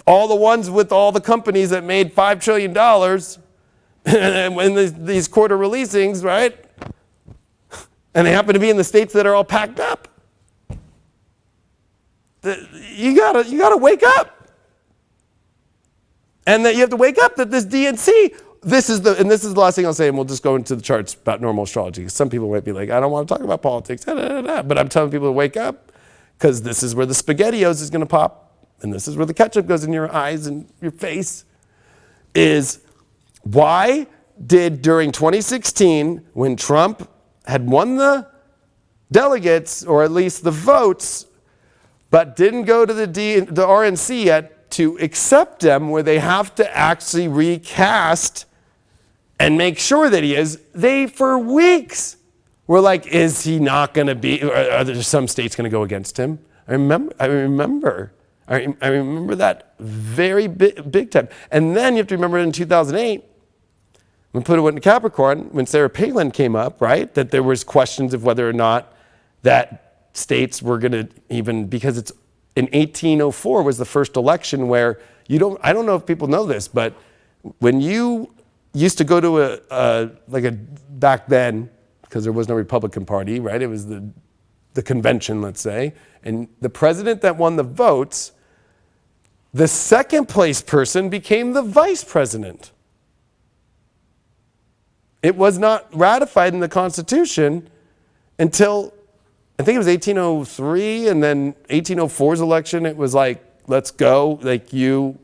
all the ones with all the companies that made $5 trillion in these quarter releasings, right? And they happen to be in the states that are all packed up. You gotta wake up. And that you have to wake up that this DNC, this is the last thing I'll say, and we'll just go into the charts about normal astrology. Some people might be like, I don't want to talk about politics, but I'm telling people to wake up, because this is where the SpaghettiOs is going to pop, and this is where the ketchup goes in your eyes and your face, is why did during 2016, when Trump had won the delegates, or at least the votes, but didn't go to the RNC yet to accept them, where they have to actually recast and make sure that he is, they for weeks were like, is he not going to be, are there some states going to go against him? I remember that very big time. And then you have to remember in 2008, when Pluto went into Capricorn, when Sarah Palin came up, right, that there was questions of whether or not that states were going to even, because it's in 1804 was the first election where I don't know if people know this, but when you used to go to back then, because there was no Republican Party, right, it was the convention, let's say, and the president that won the votes The second place person became the vice president. It was not ratified in the Constitution until, I think it was 1803, and then 1804's election, it was like, let's go, like you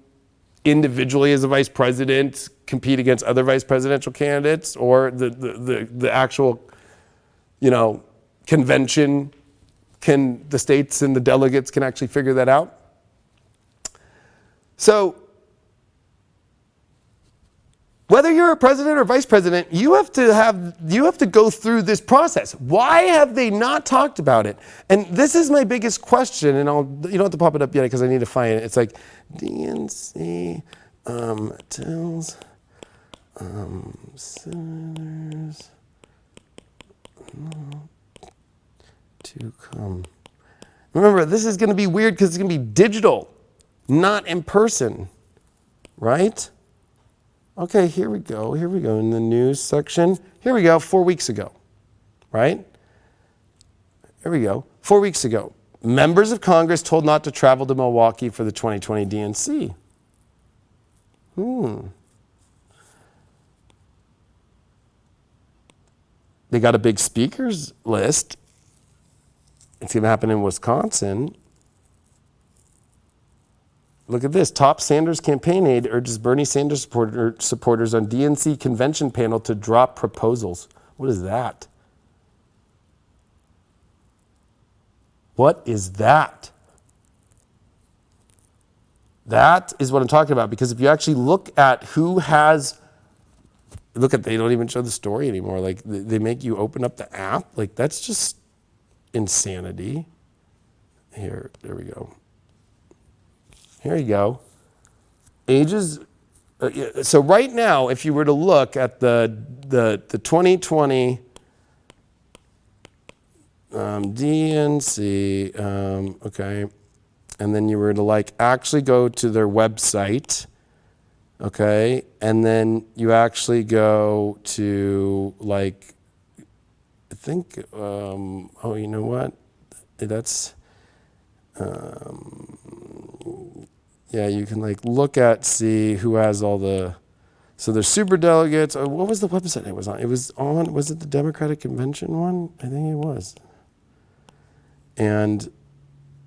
individually as a vice president compete against other vice presidential candidates, or the actual, convention the states and the delegates can actually figure that out. So, whether you're a president or vice president, you have to go through this process. Why have they not talked about it? And this is my biggest question, and you don't have to pop it up yet because I need to find it. It's like DNC tells senators to come. Remember, this is going to be weird because it's going to be digital, not in person, right? Okay, here we go in the news section. Here we go, 4 weeks ago, right? Here we go, 4 weeks ago. Members of Congress told not to travel to Milwaukee for the 2020 DNC. They got a big speakers list. It's going to happen in Wisconsin. Look at this. Top Sanders campaign aide urges Bernie Sanders supporters on DNC convention panel to drop proposals. What is that? What is that? That is what I'm talking about, because if you actually look at who has, they don't even show the story anymore. Like, they make you open up the app. Like, that's just insanity. There we go. Here you go. Ages. So right now, if you were to look at the 2020 DNC, okay, and then you were to actually go to their website, okay, and then you actually go to I think, oh, you know what? That's, yeah, you can look at, see who has all the, so there's super delegates. Oh, what was the website it was on? Was it the Democratic Convention one? I think it was. And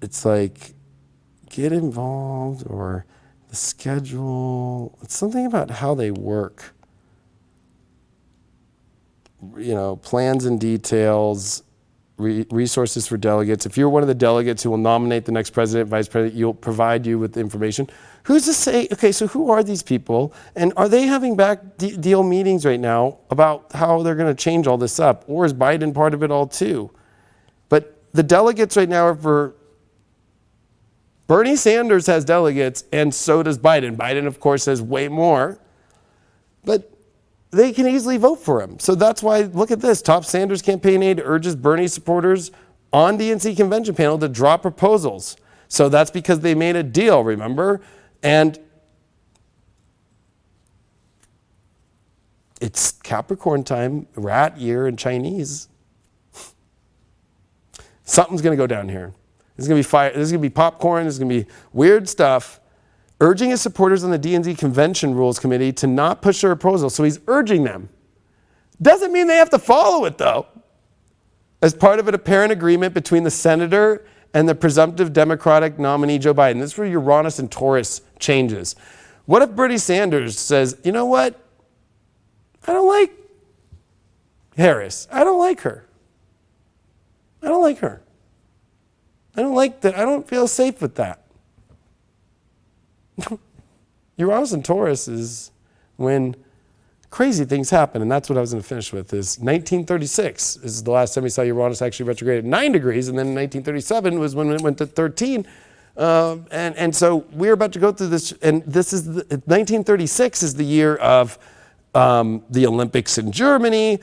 it's get involved, or the schedule. It's something about how they work. Plans and details, resources for delegates. If you're one of the delegates who will nominate the next president, vice president, you'll provide you with information. Who's to say, okay, so who are these people? And are they having deal meetings right now about how they're going to change all this up? Or is Biden part of it all too? But the delegates right now are for, Bernie Sanders has delegates, and so does Biden. Biden, of course, has way more. But they can easily vote for him. So that's why, look at this. Top Sanders campaign aide urges Bernie supporters on DNC convention panel to drop proposals. So that's because they made a deal, remember? And it's Capricorn time, rat year in Chinese. Something's going to go down here. There's going to be fire. There's going to be popcorn. There's going to be weird stuff. Urging his supporters on the DNC Convention Rules Committee to not push their proposal. So he's urging them. Doesn't mean they have to follow it, though. As part of an apparent agreement between the senator and the presumptive Democratic nominee, Joe Biden. This is where Uranus and Taurus changes. What if Bernie Sanders says, you know what? I don't like Harris. I don't like her. I don't like her. I don't like that. I don't feel safe with that. Uranus and Taurus is when crazy things happen, and that's what I was going to finish with. Is 1936 is the last time we saw Uranus actually retrograde at 9 degrees, and then 1937 was when it went to 13. And so we're about to go through this, and 1936 is the year of the Olympics in Germany.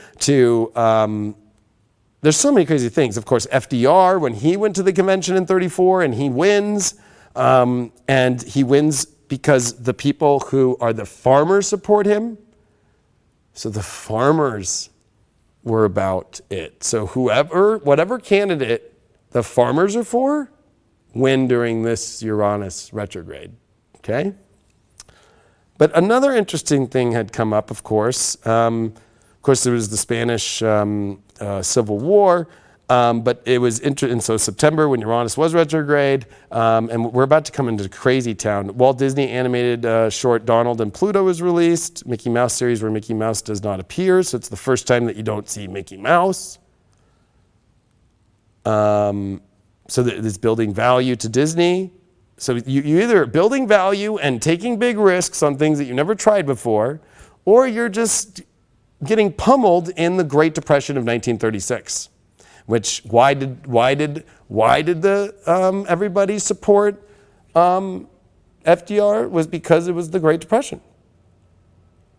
There's so many crazy things. Of course, FDR, when he went to the convention in 34, and he wins. And he wins because the people who are the farmers support him. So the farmers were about it. So whatever candidate the farmers are for, win during this Uranus retrograde. okay? But another interesting thing had come up, of course. There was the Spanish Civil War, but it was and so September when Uranus was retrograde, and we're about to come into crazy town. Walt Disney animated short Donald and Pluto was released, Mickey Mouse series where Mickey Mouse does not appear, so it's the first time that you don't see Mickey Mouse. So there's building value to Disney. So you either building value and taking big risks on things that you never tried before, or you're just getting pummeled in the Great Depression of 1936. Which why did the everybody support FDR? Was because it was the Great Depression.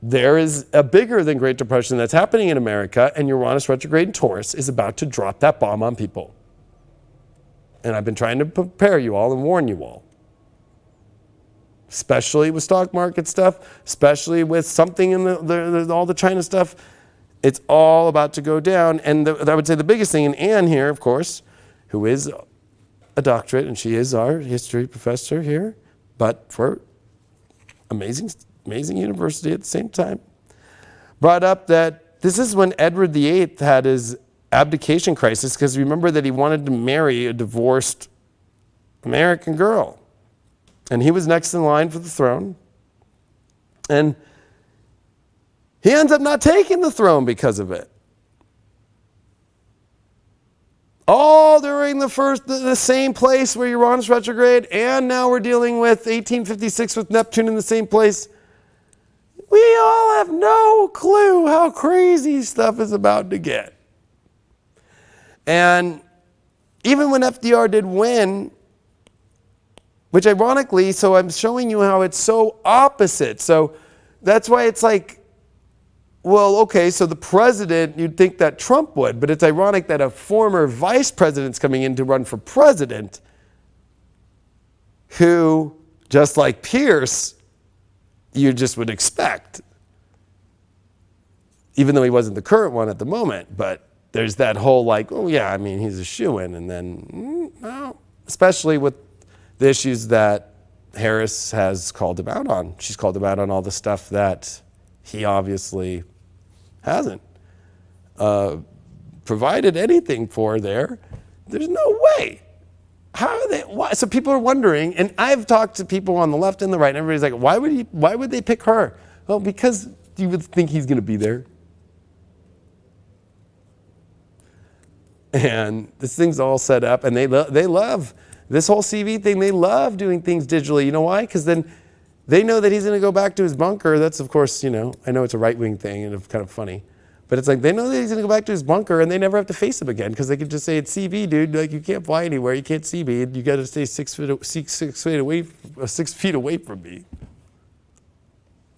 There is a bigger than Great Depression that's happening in America, and Uranus retrograde in Taurus is about to drop that bomb on people. And I've been trying to prepare you all and warn you all. Especially with stock market stuff, especially with something in all the China stuff. It's all about to go down. And I would say the biggest thing, and Anne here, of course, who is a doctorate, and she is our history professor here, but for amazing university at the same time, brought up that this is when Edward VIII had his abdication crisis, because remember that he wanted to marry a divorced American girl. And he was next in line for the throne. And he ends up not taking the throne because of it. All during the same place where Uranus retrograde, and now we're dealing with 1856 with Neptune in the same place. We all have no clue how crazy stuff is about to get. And even when FDR did win, which ironically, so I'm showing you how it's so opposite. So that's why it's like, well, okay, so the president, you'd think that Trump would, but it's ironic that a former vice president's coming in to run for president who, just like Pierce, you just would expect, even though he wasn't the current one at the moment, but there's that whole like, oh yeah, I mean, he's a shoo-in, and then, well, especially with the issues that Harris has called him out on. She's called him out on all the stuff that he obviously hasn't provided anything for there. There's no way. How are they? Why? So people are wondering, and I've talked to people on the left and the right, and everybody's like, why would they pick her? Well, because you would think he's going to be there. And this thing's all set up, and they love this whole CV thing. They love doing things digitally. You know why? Because then they know that he's going to go back to his bunker. That's, of course, I know it's a right-wing thing, and it's kind of funny. But it's like they know that he's going to go back to his bunker, and they never have to face him again, because they can just say, it's CV, dude. Like, you can't fly anywhere. You can't see me. You got to stay 6 feet away from me.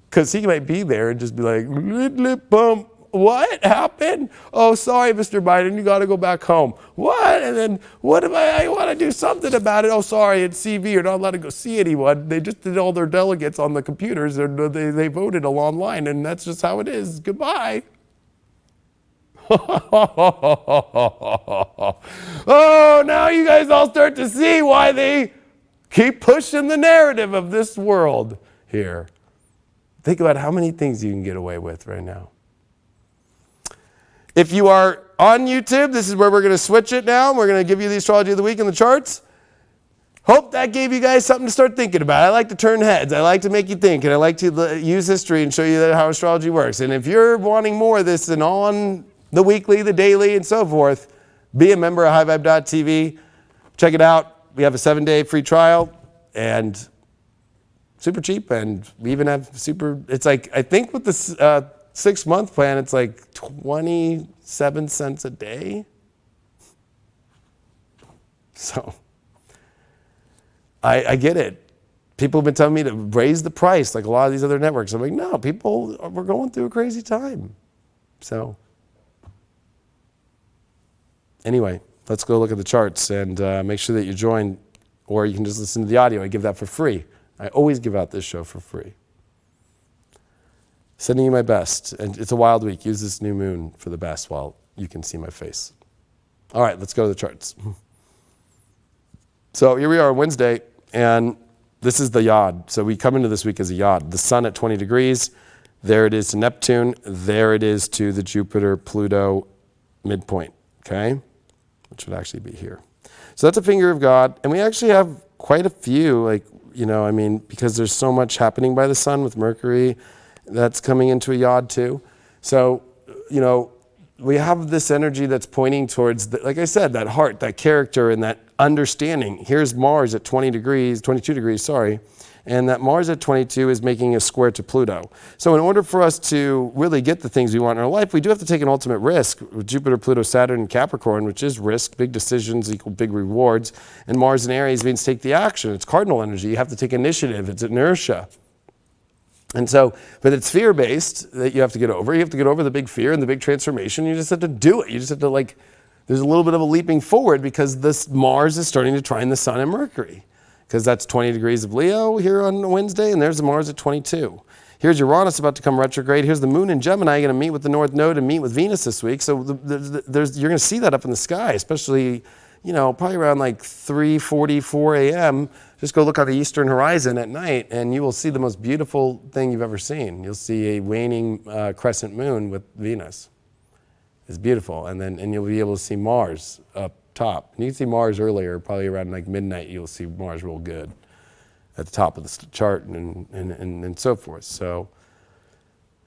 Because he might be there and just be like, lip bump. What happened? Oh, sorry, Mr. Biden, you got to go back home. What? And then what if I want to do something about it? Oh, sorry, it's CV. You're not allowed to go see anyone. They just did all their delegates on the computers, and they voted all online, and that's just how it is. Goodbye. Oh, now you guys all start to see why they keep pushing the narrative of this world here. Think about how many things you can get away with right now. If you are on YouTube, this is where we're going to switch it now. We're going to give you the astrology of the week and the charts. Hope that gave you guys something to start thinking about. I like to turn heads. I like to make you think, and I like to use history and show you how astrology works. And if you're wanting more of this and on the weekly, the daily, and so forth, be a member of highvibe.tv. Check it out. We have a 7-day free trial, and super cheap, and we even have it's like, I think with this 6-month plan, it's like 27 cents a day. So I get it. People have been telling me to raise the price like a lot of these other networks. I'm like, no, we're going through a crazy time. So anyway, let's go look at the charts and make sure that you join, or you can just listen to the audio. I give that for free. I always give out this show for free. Sending you my best. And it's a wild week. Use this new moon for the best while you can see my face. All right, let's go to the charts. So here we are on Wednesday, and this is the yod. So we come into this week as a yod. The sun at 20 degrees, there it is to Neptune, there it is to the Jupiter-Pluto midpoint, okay? Which would actually be here. So that's a finger of God, and we actually have quite a few, like, you know, I mean, because there's so much happening by the sun with Mercury, that's coming into a yod too. So, you know, we have this energy that's pointing towards, like I said, that heart, that character, and that understanding. Here's Mars at 20 degrees, 22 degrees, sorry, and that Mars at 22 is making a square to Pluto. So in order for us to really get the things we want in our life, we do have to take an ultimate risk. With Jupiter, Pluto, Saturn, and Capricorn, which is risk, big decisions equal big rewards, and Mars in Aries means take the action. It's cardinal energy. You have to take initiative. It's inertia. And so, but it's fear-based that you have to get over. You have to get over the big fear and the big transformation. You just have to do it. You just have to, like, there's a little bit of a leaping forward because this Mars is starting to trine the Sun and Mercury, because that's 20 degrees of Leo here on Wednesday, and there's the Mars at 22. Here's Uranus about to come retrograde. Here's the Moon in Gemini going to meet with the North Node and meet with Venus this week. So you're going to see that up in the sky, especially, you know, probably around like 3:40, 4 a.m. Just go look on the eastern horizon at night, and you will see the most beautiful thing you've ever seen. You'll see a waning crescent moon with Venus. It's beautiful, and you'll be able to see Mars up top. And you can see Mars earlier, probably around like midnight. You'll see Mars real good at the top of the chart, and so forth. So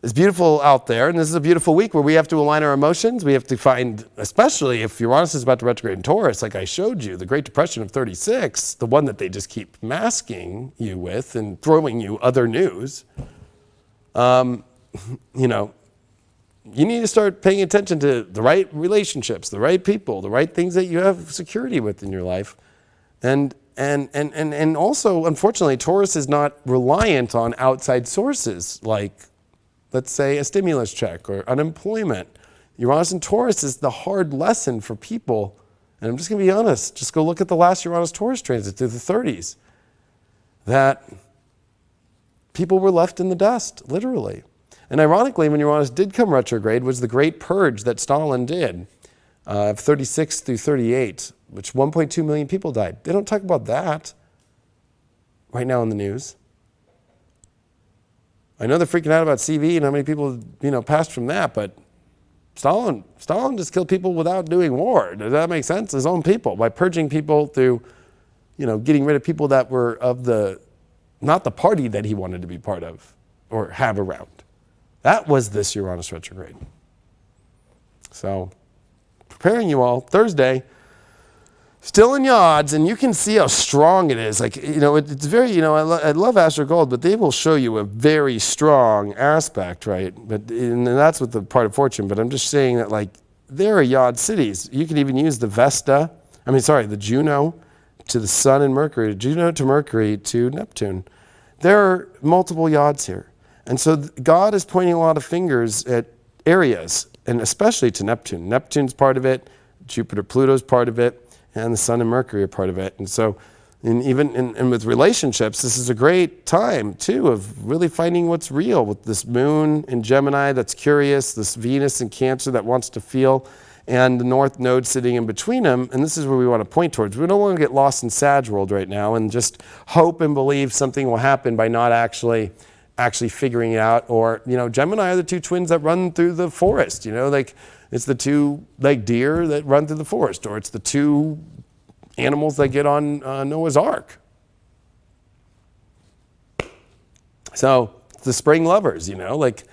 it's beautiful out there, and this is a beautiful week where we have to align our emotions. We have to find, especially if Uranus is about to retrograde in Taurus, like I showed you, the Great Depression of 36, the one that they just keep masking you with and throwing you other news. You know, you need to start paying attention to the right relationships, the right people, the right things that you have security with in your life. And also, unfortunately, Taurus is not reliant on outside sources like, let's say, a stimulus check or unemployment. Uranus and Taurus is the hard lesson for people. And I'm just going to be honest. Just go look at the last Uranus-Taurus transit through the 30s. That people were left in the dust, literally. And ironically, when Uranus did come retrograde, was the great purge that Stalin did of 36 through 38, which 1.2 million people died. They don't talk about that right now in the news. I know they're freaking out about CV and how many people, you know, passed from that, but Stalin just killed people without doing war. Does that make sense? His own people, by purging people through, you know, getting rid of people that were of not the party that he wanted to be part of or have around. That was this Uranus retrograde. So, preparing you all, Thursday, still in yods, and you can see how strong it is. Like, you know, it's very, you know, I love Astro Gold, but they will show you a very strong aspect, right? And that's with the part of fortune, but I'm just saying that, like, there are yod cities. You can even use the the Juno to the Sun and Mercury, Juno to Mercury to Neptune. There are multiple yods here. And so God is pointing a lot of fingers at areas, and especially to Neptune. Neptune's part of it, Jupiter, Pluto's part of it, and the Sun and Mercury are part of it. And so, and with relationships, this is a great time, too, of really finding what's real with this Moon in Gemini that's curious, this Venus in Cancer that wants to feel, and the North Node sitting in between them. And this is where we want to point towards. We don't want to get lost in Sag world right now and just hope and believe something will happen by not actually figuring it out. Or, you know, Gemini are the two twins that run through the forest, you know, like it's the two like deer that run through the forest, or it's the two animals that get on Noah's Ark. So the spring lovers, you know, like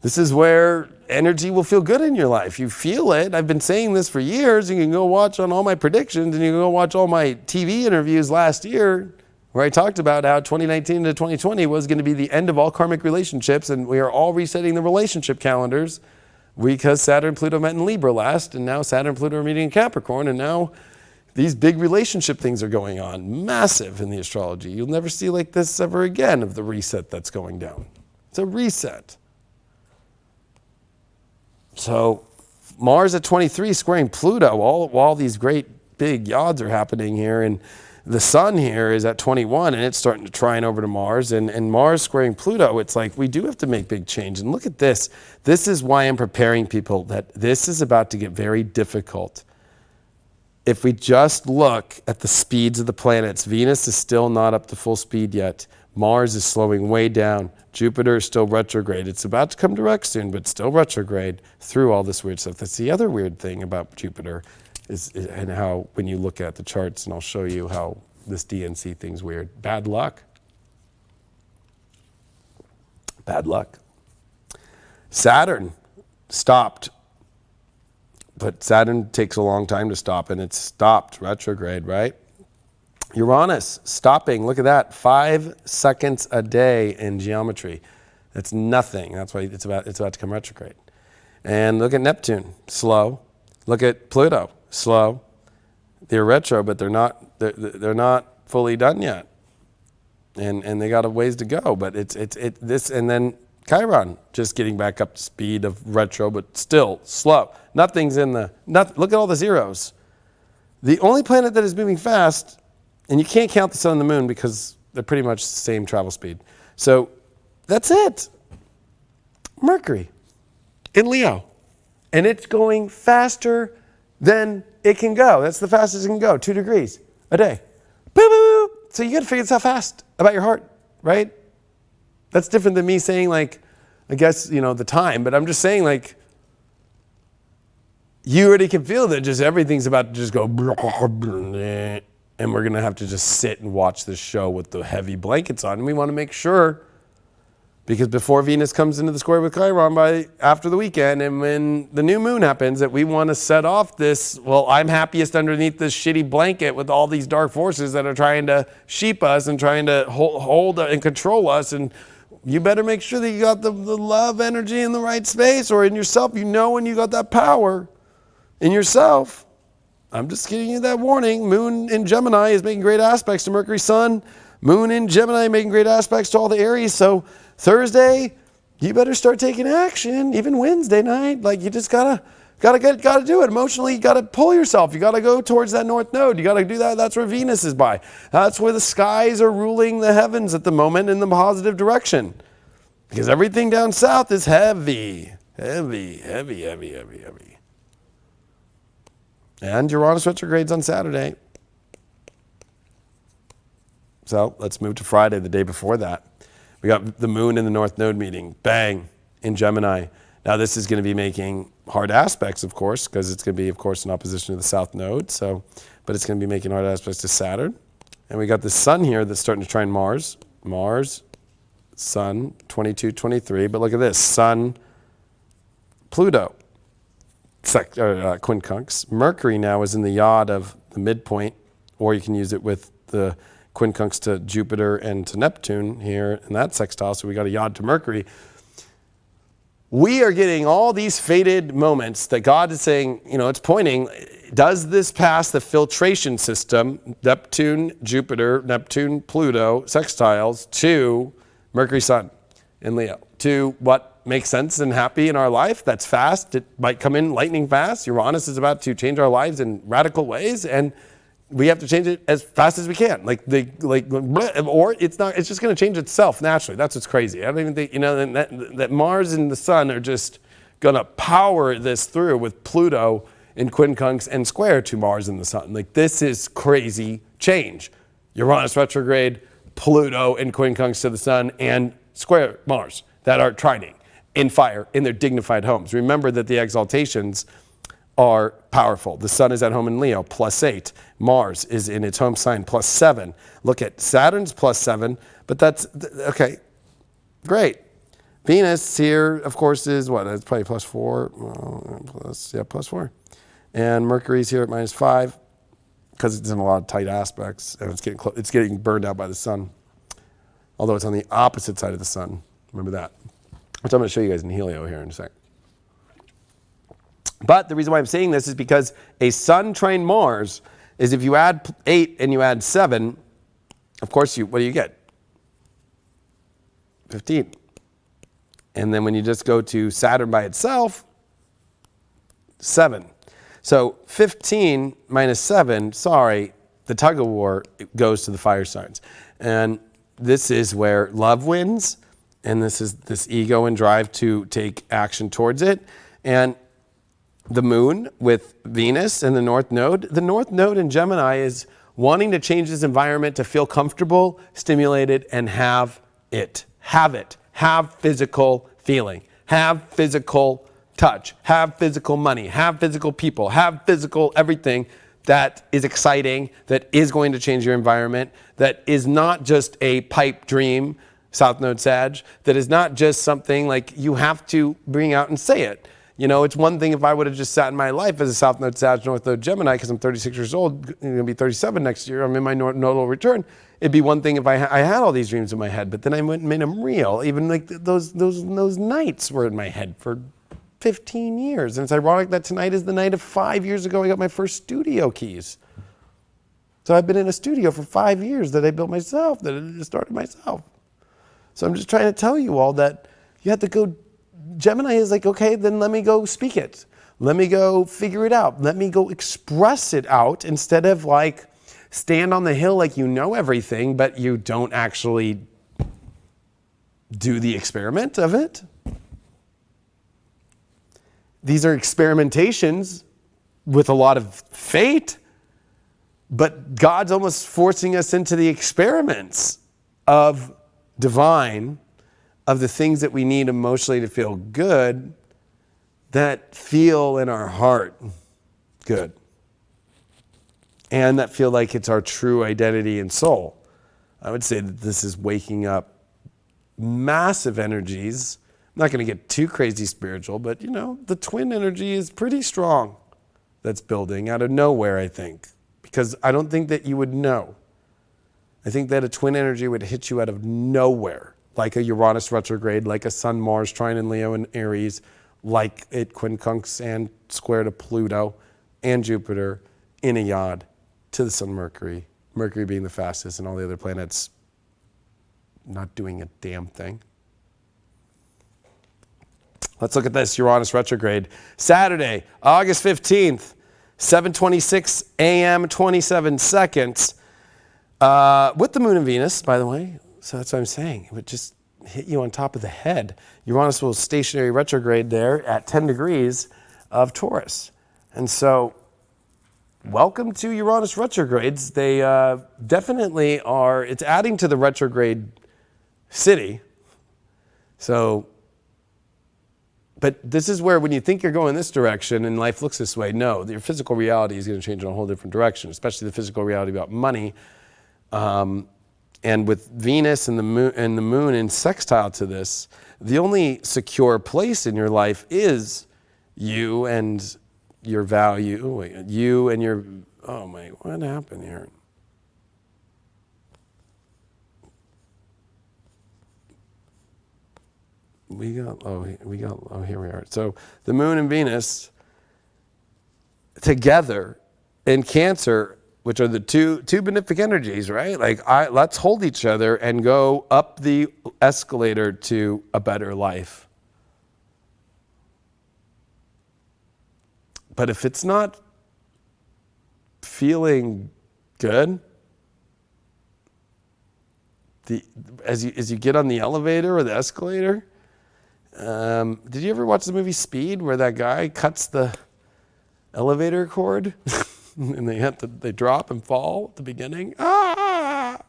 this is where energy will feel good in your life. You feel it. I've been saying this for years. You can go watch on all my predictions, and you can go watch all my TV interviews last year where I talked about how 2019 to 2020 was going to be the end of all karmic relationships, and we are all resetting the relationship calendars because Saturn and Pluto met in Libra last, and now Saturn and Pluto are meeting in Capricorn, and now these big relationship things are going on, massive in the astrology. You'll never see like this ever again of the reset that's going down. It's a reset. So Mars at 23 squaring Pluto, all these great big yods are happening here, and the Sun here is at 21, and it's starting to trine over to Mars, and Mars squaring Pluto, it's like we do have to make big change. And look at this. This is why I'm preparing people that this is about to get very difficult. if we just look at the speeds of the planets, Venus is still not up to full speed yet. Mars is slowing way down. Jupiter is still retrograde. It's about to come direct soon, but still retrograde through all this weird stuff. That's the other weird thing about Jupiter and how when you look at the charts, and I'll show you how this DNC thing's weird. Bad luck. Bad luck. Saturn stopped. But Saturn takes a long time to stop, and it's stopped retrograde, right? Uranus stopping. Look at that. 5 seconds a day in geometry. That's nothing. That's why it's about to come retrograde. And look at Neptune, slow. Look at Pluto, slow. They're retro, but they're not fully done yet, and they got a ways to go. But it's this, and then Chiron just getting back up to speed of retro, but still slow. Nothing's in the, look at all the zeros. The only planet that is moving fast, and you can't count the sun and the moon because they're pretty much the same travel speed. So that's it. Mercury in Leo. And it's going faster than it can go. That's the fastest it can go, 2 degrees a day. Boo, boo. So you got to figure this out fast about your heart, right? That's different than me saying, like, I guess, the time, but I'm just saying, like, you already can feel that just everything's about to just go, and we're going to have to just sit and watch this show with the heavy blankets on. And we want to make sure, because before Venus comes into the square with Chiron after the weekend, and when the new moon happens, that we want to set off this, well, I'm happiest underneath this shitty blanket with all these dark forces that are trying to sheep us and trying to hold and control us. And you better make sure that you got the love energy in the right space or in yourself. When you got that power in yourself. I'm just giving you that warning. Moon in Gemini is making great aspects to Mercury, Sun. Moon in Gemini making great aspects to all the Aries. So Thursday, you better start taking action. Even Wednesday night, like you just gotta do it emotionally. You gotta pull yourself. You gotta go towards that north node. You gotta do that. That's where Venus is by. That's where the skies are ruling the heavens at the moment in the positive direction, because everything down south is heavy. And Uranus retrogrades on Saturday. So let's move to Friday, the day before that. We got the moon in the North Node meeting, bang, in Gemini. Now this is going to be making hard aspects, of course, because it's going to be, of course, in opposition to the South Node. But it's going to be making hard aspects to Saturn. And we got the sun here that's starting to trine Mars. Mars, sun, 22, 23. But look at this, sun, Pluto, quincunx. Mercury now is in the yod of the midpoint, or you can use it with the quincunx to Jupiter and to Neptune here in that sextile. So we got a yod to Mercury. We are getting all these fated moments that God is saying, it's pointing, does this pass the filtration system, Neptune, Jupiter, Neptune, Pluto, sextiles, to Mercury, Sun in Leo, to what makes sense and happy in our life? That's fast. It might come in lightning fast. Uranus is about to change our lives in radical ways, and we have to change it as fast as we can. Or it's not. It's just going to change itself naturally. That's what's crazy. I don't even think that Mars and the Sun are just going to power this through with Pluto in quincunx and square to Mars and the Sun. Like, this is crazy change. Uranus retrograde, Pluto in quincunx to the Sun, and square Mars that are trining in fire in their dignified homes. Remember that the exaltations are powerful. The Sun is at home in Leo, +8. Mars is in its home sign, +7. Look at Saturn's +7, but that's, okay, great. Venus here, of course, is what? It's probably +4. +4. And Mercury's here at -5 because it's in a lot of tight aspects, and it's getting burned out by the Sun. Although it's on the opposite side of the Sun. Remember that. Which I'm going to show you guys in Helio here in a sec. But the reason why I'm saying this is because a Sun trine Mars is, if you add 8 and you add 7, of course, what do you get? 15. And then when you just go to Saturn by itself, 7. So 15 minus 7, sorry, the tug of war goes to the fire signs. And this is where love wins, and this is this ego and drive to take action towards it. And the moon with Venus and the North Node. The North Node in Gemini is wanting to change this environment to feel comfortable, stimulated, and have it. Have it. Have physical feeling. Have physical touch. Have physical money. Have physical people. Have physical everything that is exciting, that is going to change your environment, that is not just a pipe dream, South Node Sag, that is not just something like you have to bring out and say it. You know, it's one thing if I would have just sat in my life as a South Node Sag, North Node Gemini, because I'm 36 years old, I'm going to be 37 next year, I'm in my nodal return. It'd be one thing if I had all these dreams in my head, but then I went and made them real. Even like those nights were in my head for 15 years. And it's ironic that tonight is the night of 5 years ago I got my first studio keys. So I've been in a studio for 5 years that I built myself, that I started myself. So I'm just trying to tell you all that you have to go. Gemini is like, okay, then let me go speak it. Let me go figure it out. Let me go express it out instead of like stand on the hill like you know everything, but you don't actually do the experiment of it. These are experimentations with a lot of fate, but God's almost forcing us into the experiments of divine, of the things that we need emotionally to feel good, that feel in our heart good, and that feel like it's our true identity and soul. I would say that this is waking up massive energies. I'm not going to get too crazy spiritual, but you know, the twin energy is pretty strong that's building out of nowhere, I think, because I don't think that you would know. I think that a twin energy would hit you out of nowhere, like a Uranus retrograde, like a Sun Mars trine in Leo and Aries, like it quincunx and square to Pluto and Jupiter in a yod to the Sun Mercury, Mercury being the fastest and all the other planets not doing a damn thing. Let's look at this Uranus retrograde. Saturday, August 15th, 7:26 a.m., 27 seconds, with the moon and Venus, by the way. So that's what I'm saying. It would just hit you on top of the head. Uranus will stationary retrograde there at 10 degrees of Taurus. And so welcome to Uranus retrogrades. They definitely are, it's adding to the retrograde city. So, but this is where when you think you're going this direction and life looks this way, no, your physical reality is going to change in a whole different direction, especially the physical reality about money. And with Venus and the moon in sextile to this, the only secure place in your life is you and your value. You and your, oh my, what happened here? Here we are. So the moon and Venus together in Cancer, which are the two benefic energies, right? Like, let's hold each other and go up the escalator to a better life. But if it's not feeling good, as you get on the elevator or the escalator, did you ever watch the movie Speed, where that guy cuts the elevator cord and they drop and fall at the beginning? Ah!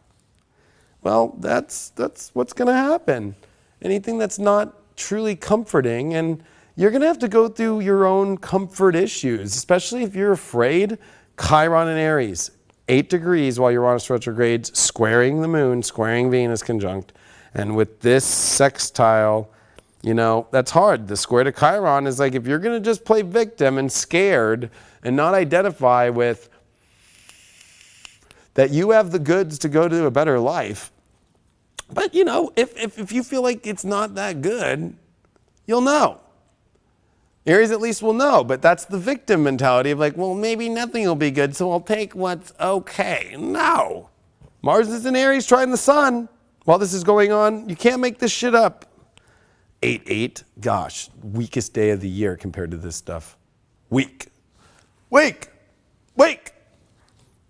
Well, that's what's going to happen. Anything that's not truly comforting, and you're going to have to go through your own comfort issues, especially if you're afraid. Chiron and Aries, 8 degrees while Uranus retrogrades, squaring the moon, squaring Venus conjunct. And with this sextile, you know, that's hard. The square to Chiron is like, if you're going to just play victim and scared and not identify with that you have the goods to go to a better life. But, you know, if you feel like it's not that good, you'll know. Aries at least will know, but that's the victim mentality of like, well, maybe nothing will be good, so I'll take what's okay. No. Mars is in Aries trying the sun while this is going on. You can't make this shit up. 8-8, gosh, weakest day of the year compared to this stuff. Weak.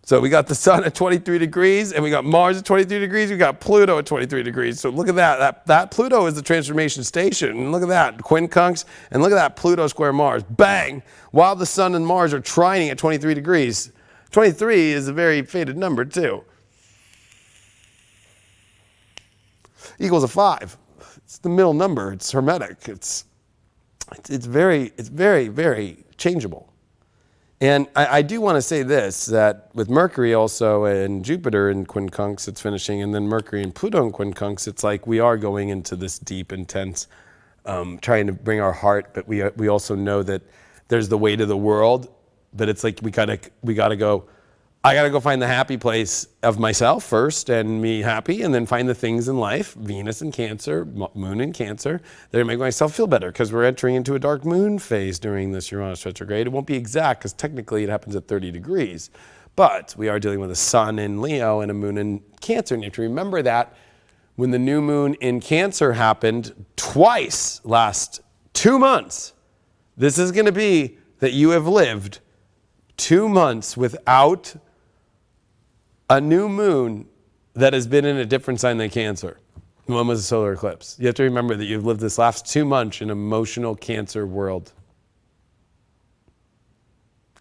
So we got the sun at 23 degrees, and we got Mars at 23 degrees. We got Pluto at 23 degrees. So look at that. That Pluto is the transformation station. And look at that, quincunx. And look at that, Pluto square Mars. Bang! While the sun and Mars are trining at 23 degrees. 23 is a very fated number, too. Equals a 5. It's the middle number. It's hermetic. It's very, very changeable. And I do want to say this, that with Mercury also and Jupiter in quincunx, it's finishing, and then Mercury and Pluto in quincunx, it's like we are going into this deep, intense, trying to bring our heart, but we also know that there's the weight of the world, but it's like we gotta go, I gotta go find the happy place of myself first and me happy, and then find the things in life, Venus in Cancer, Moon in Cancer, that make myself feel better, because we're entering into a dark moon phase during this Uranus retrograde. It won't be exact, because technically it happens at 30 degrees, but we are dealing with a sun in Leo and a moon in Cancer, and you have to remember that when the new moon in Cancer happened twice last 2 months, this is gonna be that you have lived 2 months without a new moon that has been in a different sign than Cancer. One was a solar eclipse. You have to remember that you've lived this last 2 months in emotional Cancer world.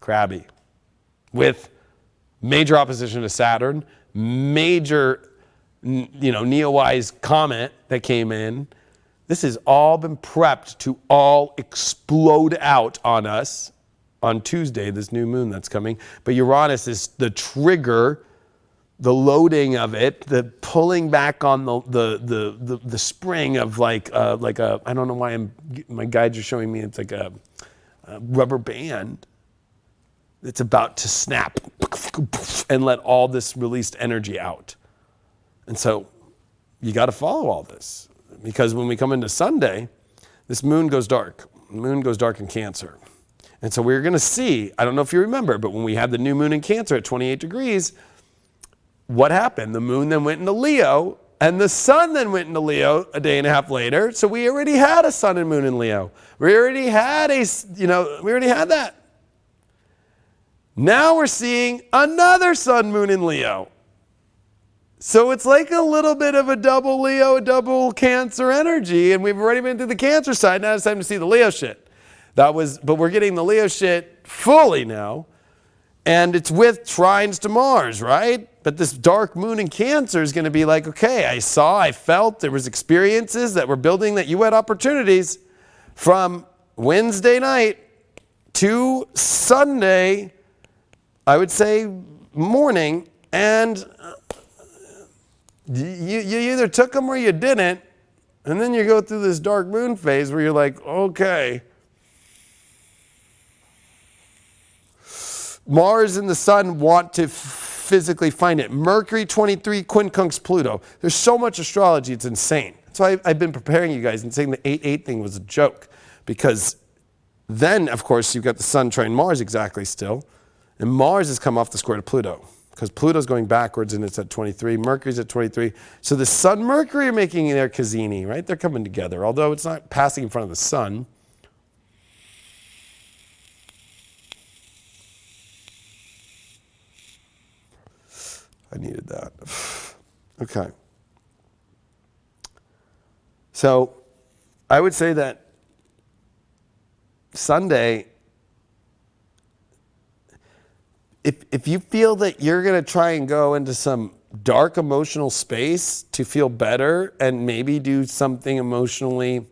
Crabby. With major opposition to Saturn, major, Neowise comet that came in. This has all been prepped to all explode out on us on Tuesday, this new moon that's coming. But Uranus is the trigger, the loading of it, the pulling back on the spring of like a, I don't know why my guides are showing me, it's like a rubber band that's about to snap and let all this released energy out. And so you got to follow all this, because when we come into Sunday, this moon goes dark. The moon goes dark in Cancer. And so we're going to see, I don't know if you remember, but when we had the new moon in Cancer at 28 degrees, what happened? The moon then went into Leo, and the sun then went into Leo a day and a half later. So we already had a sun and moon in Leo. We already had that. Now we're seeing another sun, moon in Leo. So it's like a little bit of a double Leo, a double Cancer energy, and we've already been through the Cancer side. Now it's time to see the Leo shit. But we're getting the Leo shit fully now. And it's with trines to Mars, right? But this dark moon in Cancer is going to be like, okay, I felt, there was experiences that were building, that you had opportunities from Wednesday night to Sunday, I would say morning, and you either took them or you didn't, and then you go through this dark moon phase where you're like, okay, Mars and the sun want to physically find it. Mercury 23, quincunx Pluto. There's so much astrology, it's insane. That's why I've been preparing you guys and saying the 8-8 thing was a joke. Because then, of course, you've got the sun trine Mars exactly still. And Mars has come off the square to Pluto. Because Pluto's going backwards and it's at 23. Mercury's at 23. So the sun, Mercury are making their Cassini, right? They're coming together. Although it's not passing in front of the sun. I needed that. Okay. So I would say that Sunday, if you feel that you're going to try and go into some dark emotional space to feel better and maybe do something emotionally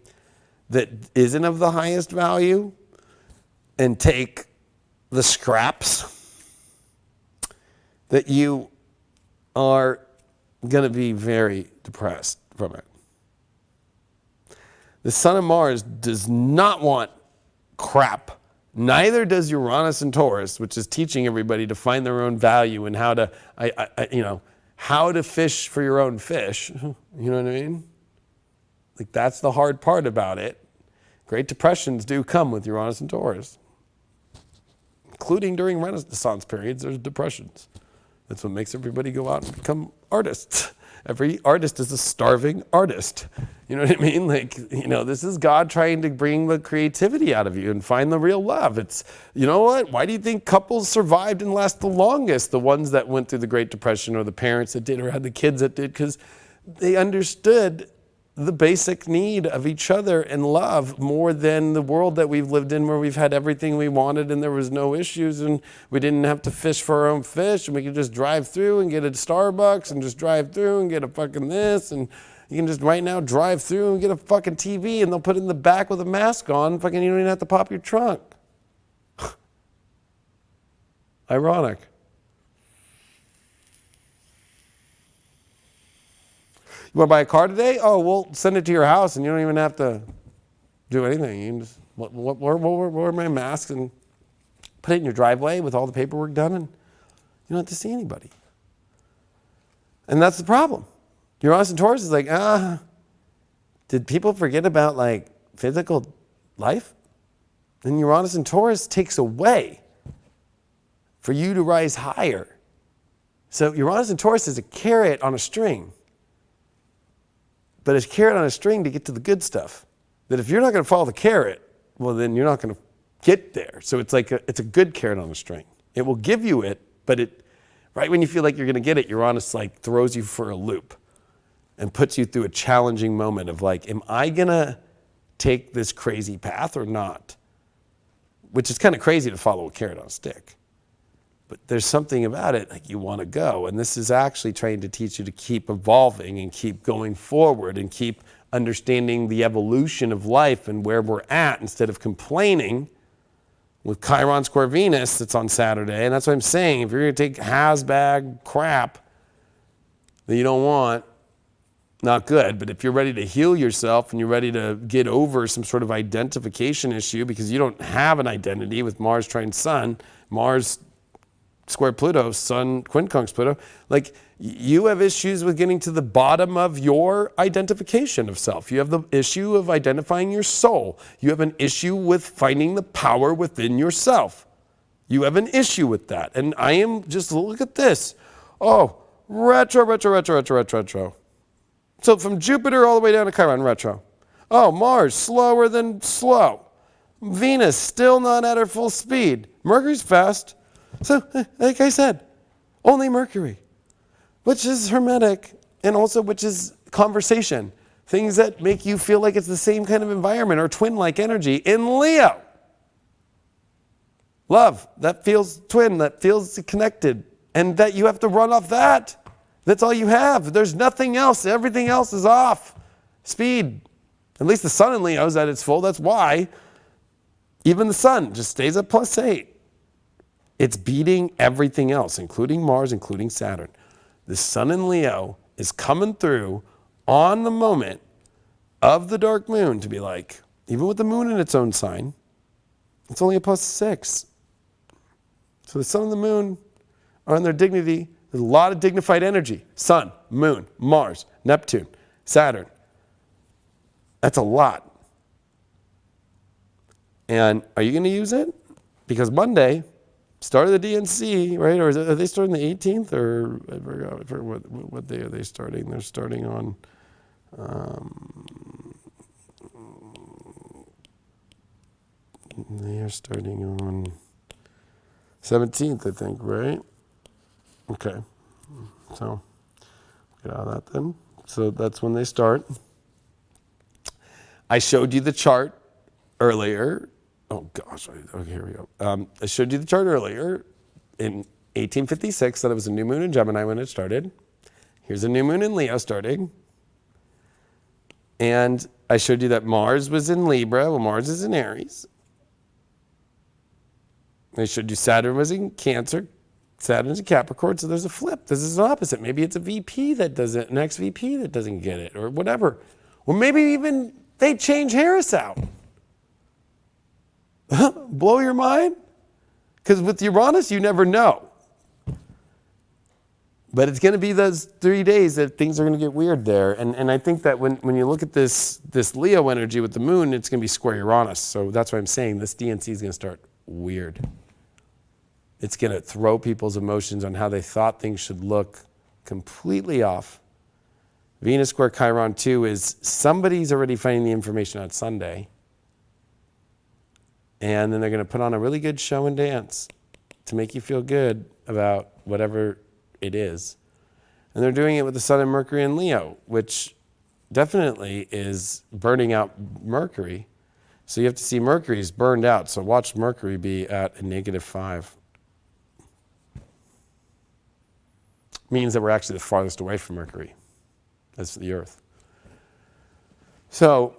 that isn't of the highest value and take the scraps, that you are going to be very depressed from it. The sun and Mars does not want crap. Neither does Uranus and Taurus, which is teaching everybody to find their own value and how to, how to fish for your own fish. You know what I mean? Like, that's the hard part about it. Great depressions do come with Uranus and Taurus. Including during Renaissance periods, there's depressions. That's what makes everybody go out and become artists Every artist is a starving artist. You know what I mean? Like, this is God trying to bring the creativity out of you and find the real love. It's, you know what? Why do you think couples survived and last the longest? The ones that went through the Great Depression, or the parents that did, or had the kids that did, because they understood the basic need of each other and love more than the world that we've lived in, where we've had everything we wanted and there was no issues, and we didn't have to fish for our own fish, and we could just drive through and get a Starbucks and just drive through and get a fucking this, and you can just right now drive through and get a fucking TV, and they'll put it in the back with a mask on. Fucking, you don't even have to pop your trunk. Ironic. You want to buy a car today? Oh, we'll send it to your house, and you don't even have to do anything. You can just wear my mask and put it in your driveway with all the paperwork done, and you don't have to see anybody. And that's the problem. Uranus and Taurus is like, did people forget about like physical life? And Uranus and Taurus takes away for you to rise higher. So Uranus and Taurus is a carrot on a string. But it's a carrot on a string to get to the good stuff. That if you're not going to follow the carrot, well, then you're not going to get there. So it's like it's a good carrot on a string. It will give you it, but right when you feel like you're going to get it, Uranus like throws you for a loop and puts you through a challenging moment of like, am I going to take this crazy path or not? Which is kind of crazy to follow a carrot on a stick. But there's something about it, like you want to go. And this is actually trying to teach you to keep evolving and keep going forward and keep understanding the evolution of life and where we're at, instead of complaining with Chiron square Venus that's on Saturday. And that's what I'm saying. If you're going to take has-bag crap that you don't want, not good. But if you're ready to heal yourself and you're ready to get over some sort of identification issue, because you don't have an identity with Mars trine Sun, Mars square Pluto, Sun quincunx Pluto, like you have issues with getting to the bottom of your identification of self. You have the issue of identifying your soul. You have an issue with finding the power within yourself. You have an issue with that. And I am just, look at this. Oh, retro. So from Jupiter all the way down to Chiron, retro. Oh, Mars, slower than slow. Venus, still not at her full speed. Mercury's fast. So, like I said, only Mercury, which is hermetic, and also which is conversation. Things that make you feel like it's the same kind of environment or twin-like energy in Leo. Love, that feels twin, that feels connected, and that you have to run off that. That's all you have. There's nothing else. Everything else is off. Speed. At least the sun in Leo is at its full. That's why even the sun just stays at +8. It's beating everything else, including Mars, including Saturn. The sun in Leo is coming through on the moment of the dark moon to be like, even with the moon in its own sign, it's only a +6. So the sun and the moon are in their dignity. There's a lot of dignified energy. Sun, moon, Mars, Neptune, Saturn. That's a lot. And are you going to use it? Because Monday, start of the DNC, right? Or are they starting the 18th? Or I forgot what day are they starting? They're starting on they are starting on 17th, I think, right? Okay. So get out of that then. So that's when they start. I showed you the chart earlier. Oh gosh, okay, here we go. I showed you the chart earlier in 1856 that it was a new moon in Gemini when it started. Here's a new moon in Leo starting. And I showed you that Mars was in Libra. Well, Mars is in Aries. I showed you Saturn was in Cancer. Saturn's in Capricorn, so there's a flip. This is an opposite. Maybe it's a VP that doesn't, an ex-VP that doesn't get it, or whatever. Or maybe even they change Harris out. Blow your mind? Because with Uranus, you never know. But it's going to be those 3 days that things are going to get weird there. And I think that when you look at this Leo energy with the moon, it's going to be square Uranus. So that's why I'm saying this DNC is going to start weird. It's going to throw people's emotions on how they thought things should look completely off. Venus square Chiron 2 is somebody's already finding the information on Sunday. And then they're going to put on a really good show and dance to make you feel good about whatever it is. And they're doing it with the Sun and Mercury in Leo, which definitely is burning out Mercury. So you have to see Mercury's burned out. So watch Mercury be at a -5. Means that we're actually the farthest away from Mercury. That's the Earth. So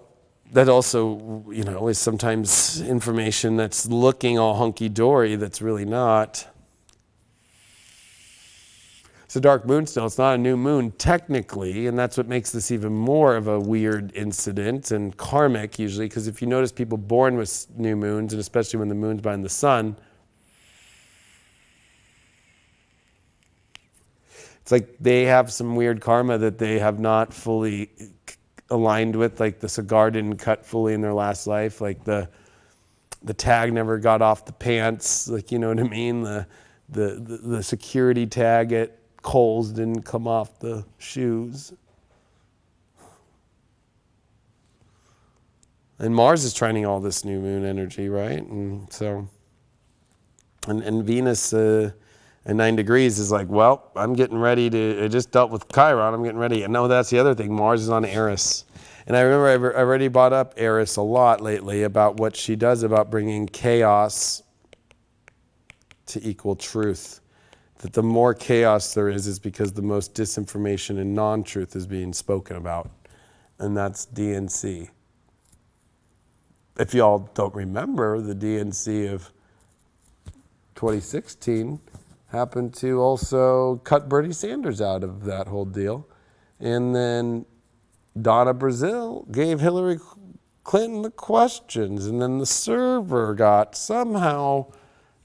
that also, is sometimes information that's looking all hunky-dory that's really not. It's a dark moon still. It's not a new moon technically, and that's what makes this even more of a weird incident and karmic usually, because if you notice people born with new moons, and especially when the moon's behind the sun, it's like they have some weird karma that they have not fully aligned with, like the cigar didn't cut fully in their last life, like the tag never got off the pants, like, you know what I mean? The security tag at Kohl's didn't come off the shoes. And Mars is trining all this new moon energy, right? And so, and Venus at 9 degrees is like, well, I'm getting ready to, I just dealt with Chiron, I'm getting ready. And no, that's the other thing, Mars is on Eris. And I remember I've already brought up Eris a lot lately about what she does about bringing chaos to equal truth. That the more chaos there is because the most disinformation and non-truth is being spoken about. And that's DNC. If y'all don't remember, the DNC of 2016 happened to also cut Bernie Sanders out of that whole deal. And then Donna Brazile gave Hillary Clinton the questions. And then the server got somehow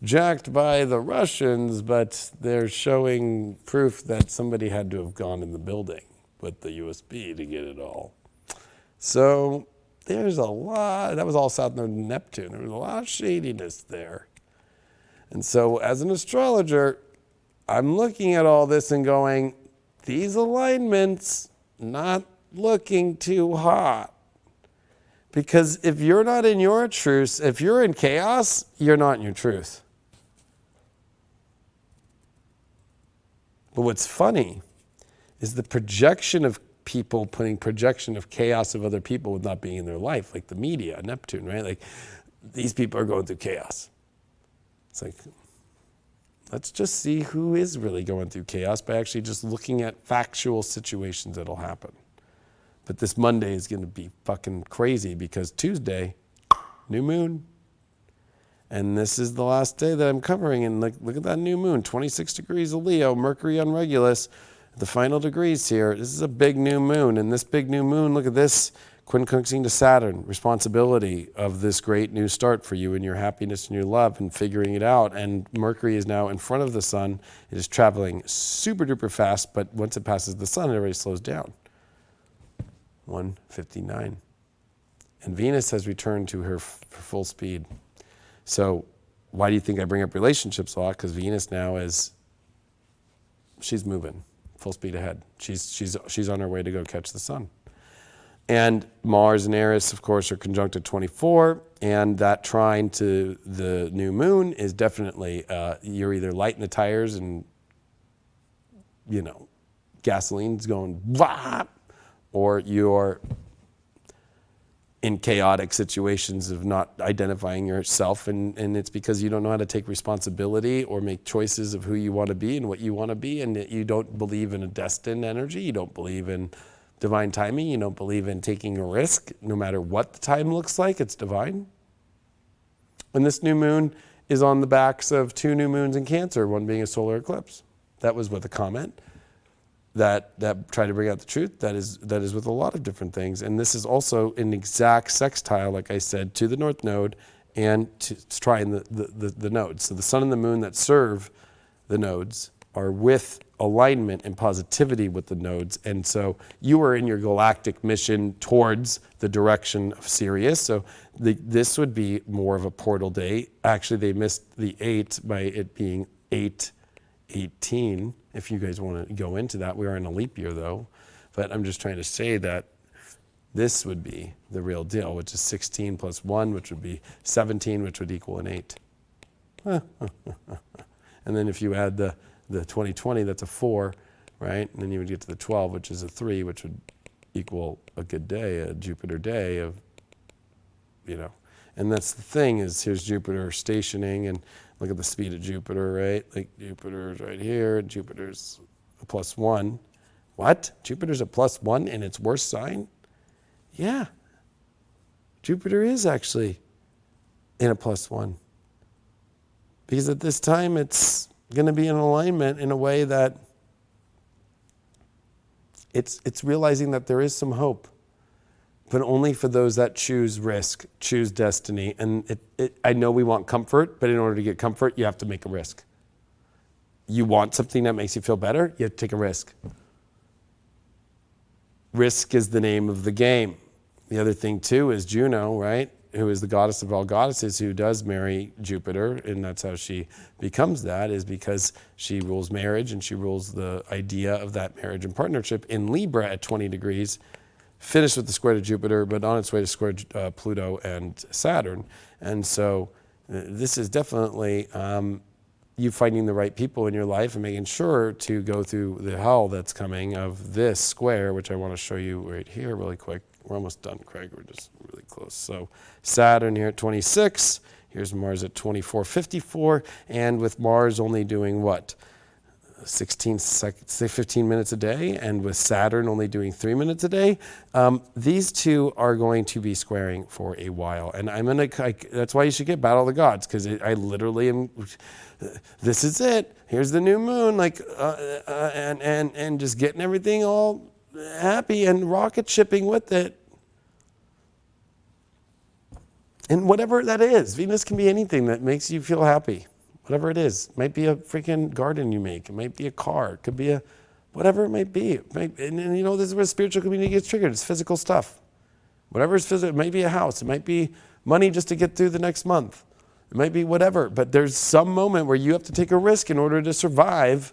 jacked by the Russians, but they're showing proof that somebody had to have gone in the building with the USB to get it all. So there's a lot, that was all South Node Neptune. There was a lot of shadiness there. And so as an astrologer, I'm looking at all this and going, these alignments not looking too hot. Because if you're not in your truth, if you're in chaos, you're not in your truth. But what's funny is the projection of people putting projection of chaos of other people with not being in their life, like the media, Neptune, right? Like, these people are going through chaos. It's like, let's just see who is really going through chaos by actually just looking at factual situations that'll happen. But this Monday is going to be fucking crazy because Tuesday, new moon. And this is the last day that I'm covering. And look at that new moon, 26 degrees of Leo, Mercury on Regulus, the final degrees here. This is a big new moon. And this big new moon, look at this, quincunxing to Saturn, responsibility of this great new start for you and your happiness and your love and figuring it out. And Mercury is now in front of the sun. It is traveling super duper fast, but once it passes the sun, it already slows down. 1:59. And Venus has returned to her full speed. So why do you think I bring up relationships a lot? Because Venus now she's moving full speed ahead. She's on her way to go catch the sun. And Mars and Aries, of course, are conjunct at 24. And that trine to the new moon is definitely, you're either lighting the tires and, gasoline's going, blah, or you're in chaotic situations of not identifying yourself, and it's because you don't know how to take responsibility or make choices of who you want to be and what you want to be, and that you don't believe in a destined energy, you don't believe in divine timing, you don't believe in taking a risk, no matter what the time looks like, it's divine. And this new moon is on the backs of 2 new moons in Cancer, one being a solar eclipse. That was with a comment that try to bring out the truth. That is with a lot of different things. And this is also an exact sextile, like I said, to the North Node and to trying the nodes. So the sun and the moon that serve the nodes are with alignment and positivity with the nodes. And so you are in your galactic mission towards the direction of Sirius. So this would be more of a portal day. Actually, they missed the 8 by it being 8/18. If you guys want to go into that, we are in a leap year though. But I'm just trying to say that this would be the real deal, which is 16 plus 1, which would be 17, which would equal an 8. And then if you add the 2020, that's a 4, right? And then you would get to the 12, which is a 3, which would equal a good day, a Jupiter day of, And that's the thing is, here's Jupiter stationing, and look at the speed of Jupiter, right? Like Jupiter's right here, Jupiter's a +1. What? Jupiter's a +1 in its worst sign? Yeah. Jupiter is actually in a +1. Because at this time, it's going to be in alignment in a way that it's realizing that there is some hope, but only for those that choose risk, choose destiny. And I know we want comfort, but in order to get comfort, you have to make a risk. You want something that makes you feel better, you have to take a risk. Risk is the name of the game. The other thing too is Juno, right? Who is the goddess of all goddesses, who does marry Jupiter, and that's how she becomes that, is because she rules marriage and she rules the idea of that marriage and partnership in Libra at 20 degrees, finished with the square to Jupiter, but on its way to square Pluto and Saturn. And so this is definitely you finding the right people in your life and making sure to go through the hell that's coming of this square, which I want to show you right here really quick. We're almost done, Craig. We're just really close. So Saturn here at 26. Here's Mars at 24:54. And with Mars only doing what? 15 minutes a day. And with Saturn only doing 3 minutes a day. These two are going to be squaring for a while. And that's why you should get Battle of the Gods. Because I literally am, this is it. Here's the new moon. And just getting everything all happy and rocket shipping with it. And whatever that is, Venus can be anything that makes you feel happy. Whatever it is. It might be a freaking garden you make. It might be a car. It could be whatever it might be. And this is where spiritual community gets triggered. It's physical stuff. Whatever is physical, it might be a house. It might be money just to get through the next month. It might be whatever. But there's some moment where you have to take a risk in order to survive.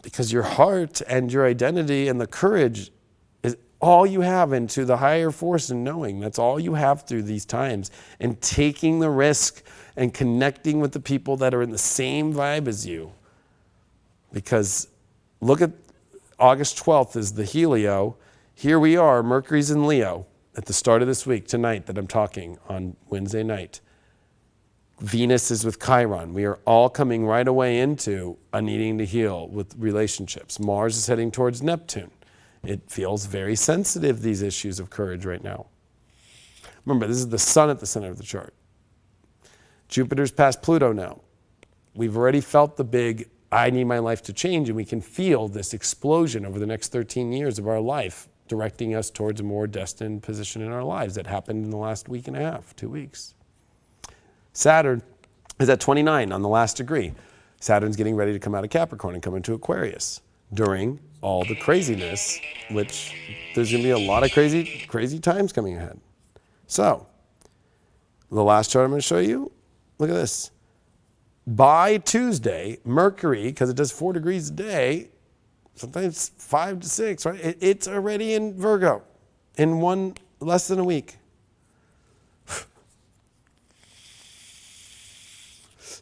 Because your heart and your identity and the courage is all you have into the higher force and knowing. That's all you have through these times. And taking the risk and connecting with the people that are in the same vibe as you. Because look at August 12th is the Helio. Here we are, Mercury's in Leo at the start of this week, tonight that I'm talking on Wednesday night. Venus is with Chiron. We are all coming right away into a needing to heal with relationships. Mars is heading towards Neptune. It feels very sensitive, these issues of courage right now. Remember, this is the sun at the center of the chart. Jupiter's past Pluto now. We've already felt the big, I need my life to change, and we can feel this explosion over the next 13 years of our life, directing us towards a more destined position in our lives that happened in the last week and a half, 2 weeks. Saturn is at 29 on the last degree. Saturn's getting ready to come out of Capricorn and come into Aquarius during all the craziness, which there's going to be a lot of crazy times coming ahead. So, the last chart I'm going to show you, look at this. By Tuesday, Mercury, because it does 4 degrees a day, sometimes 5 to 6, right? It's already in Virgo in less than a week.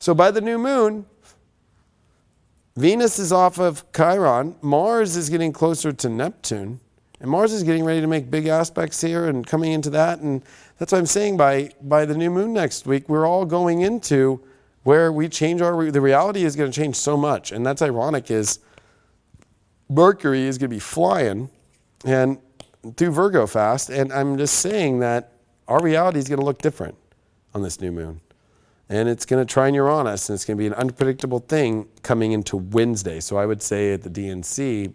So by the new moon, Venus is off of Chiron, Mars is getting closer to Neptune, and Mars is getting ready to make big aspects here and coming into that. And that's what I'm saying, by the new moon next week, we're all going into where we change the reality is going to change so much. And that's ironic, is Mercury is going to be flying and through Virgo fast. And I'm just saying that our reality is going to look different on this new moon. And it's going to trine Uranus, and it's going to be an unpredictable thing coming into Wednesday. So I would say at the DNC,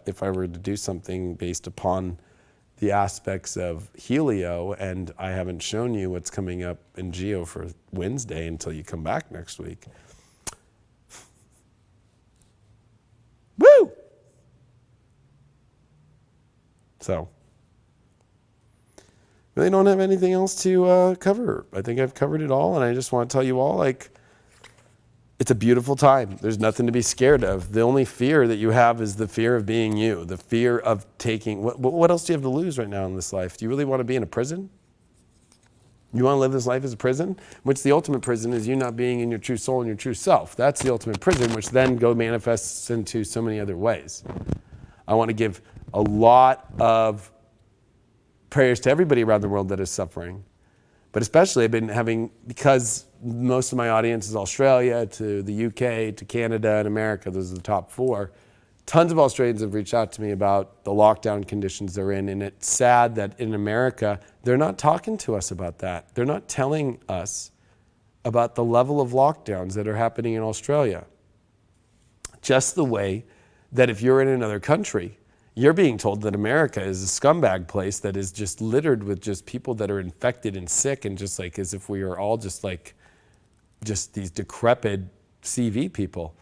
if I were to do something based upon the aspects of Helio, and I haven't shown you what's coming up in Geo for Wednesday until you come back next week. Woo! So, really don't have anything else to cover. I think I've covered it all, and I just want to tell you all, It's a beautiful time. There's nothing to be scared of. The only fear that you have is the fear of being you, the fear of taking, what else do you have to lose right now in this life? Do you really want to be in a prison? You want to live this life as a prison? Which the ultimate prison is you not being in your true soul and your true self. That's the ultimate prison, which then manifests into so many other ways. I want to give a lot of prayers to everybody around the world that is suffering. But especially I've been having, because most of my audience is Australia, to the UK, to Canada, and America, those are the top 4. Tons of Australians have reached out to me about the lockdown conditions they're in, and it's sad that in America, they're not talking to us about that. They're not telling us about the level of lockdowns that are happening in Australia. Just the way that if you're in another country, you're being told that America is a scumbag place that is just littered with just people that are infected and sick, and just like as if we are all just these decrepit CV people.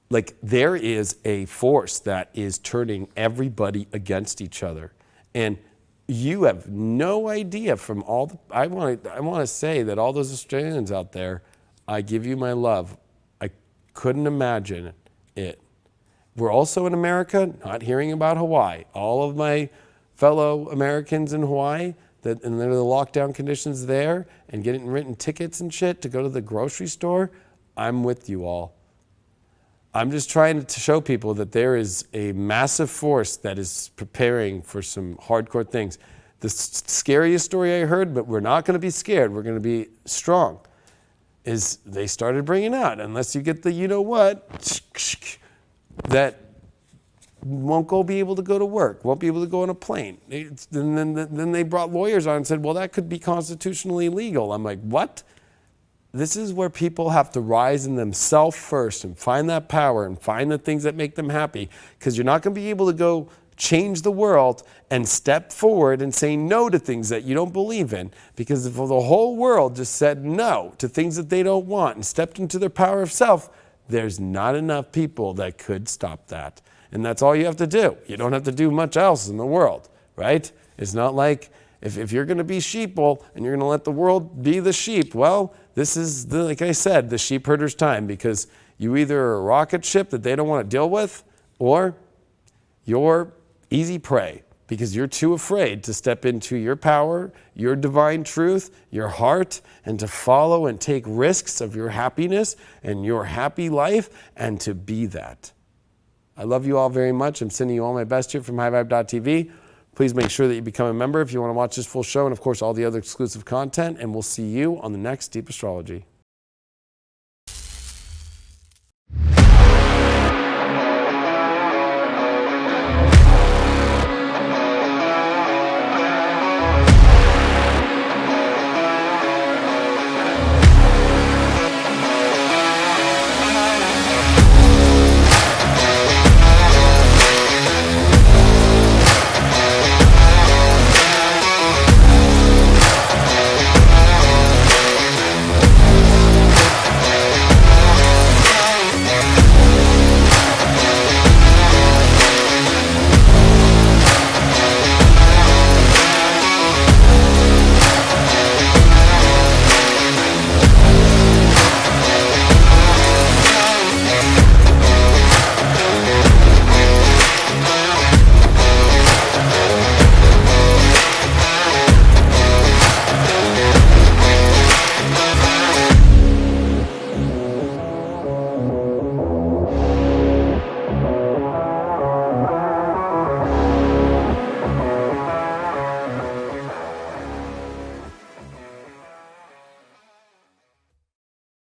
Like, there is a force that is turning everybody against each other. And you have no idea from all the, I want to say that all those Australians out there, I give you my love. I couldn't imagine it. We're also in America not hearing about Hawaii. All of my fellow Americans in Hawaii, and there are the lockdown conditions there, and getting written tickets and shit to go to the grocery store, I'm with you all. I'm just trying to show people that there is a massive force that is preparing for some hardcore things. The scariest story I heard, but we're not going to be scared, we're going to be strong, is they started bringing out, unless you get the you-know-what, that won't be able to go to work, won't be able to go on a plane. Then they brought lawyers on and said, well, that could be constitutionally illegal. I'm like, what? This is where people have to rise in themselves first and find that power and find the things that make them happy, because you're not going to be able to go change the world and step forward and say no to things that you don't believe in, because if the whole world just said no to things that they don't want and stepped into their power of self, there's not enough people that could stop that. And that's all you have to do. You don't have to do much else in the world, right? It's not like if you're going to be sheeple and you're going to let the world be the sheep, well, this is, like I said, the sheep herder's time, because you either are a rocket ship that they don't want to deal with, or you're easy prey, because you're too afraid to step into your power, your divine truth, your heart, and to follow and take risks of your happiness and your happy life, and to be that. I love you all very much. I'm sending you all my best here from highvibe.tv. Please make sure that you become a member if you want to watch this full show, and of course all the other exclusive content, and we'll see you on the next Deep Astrology.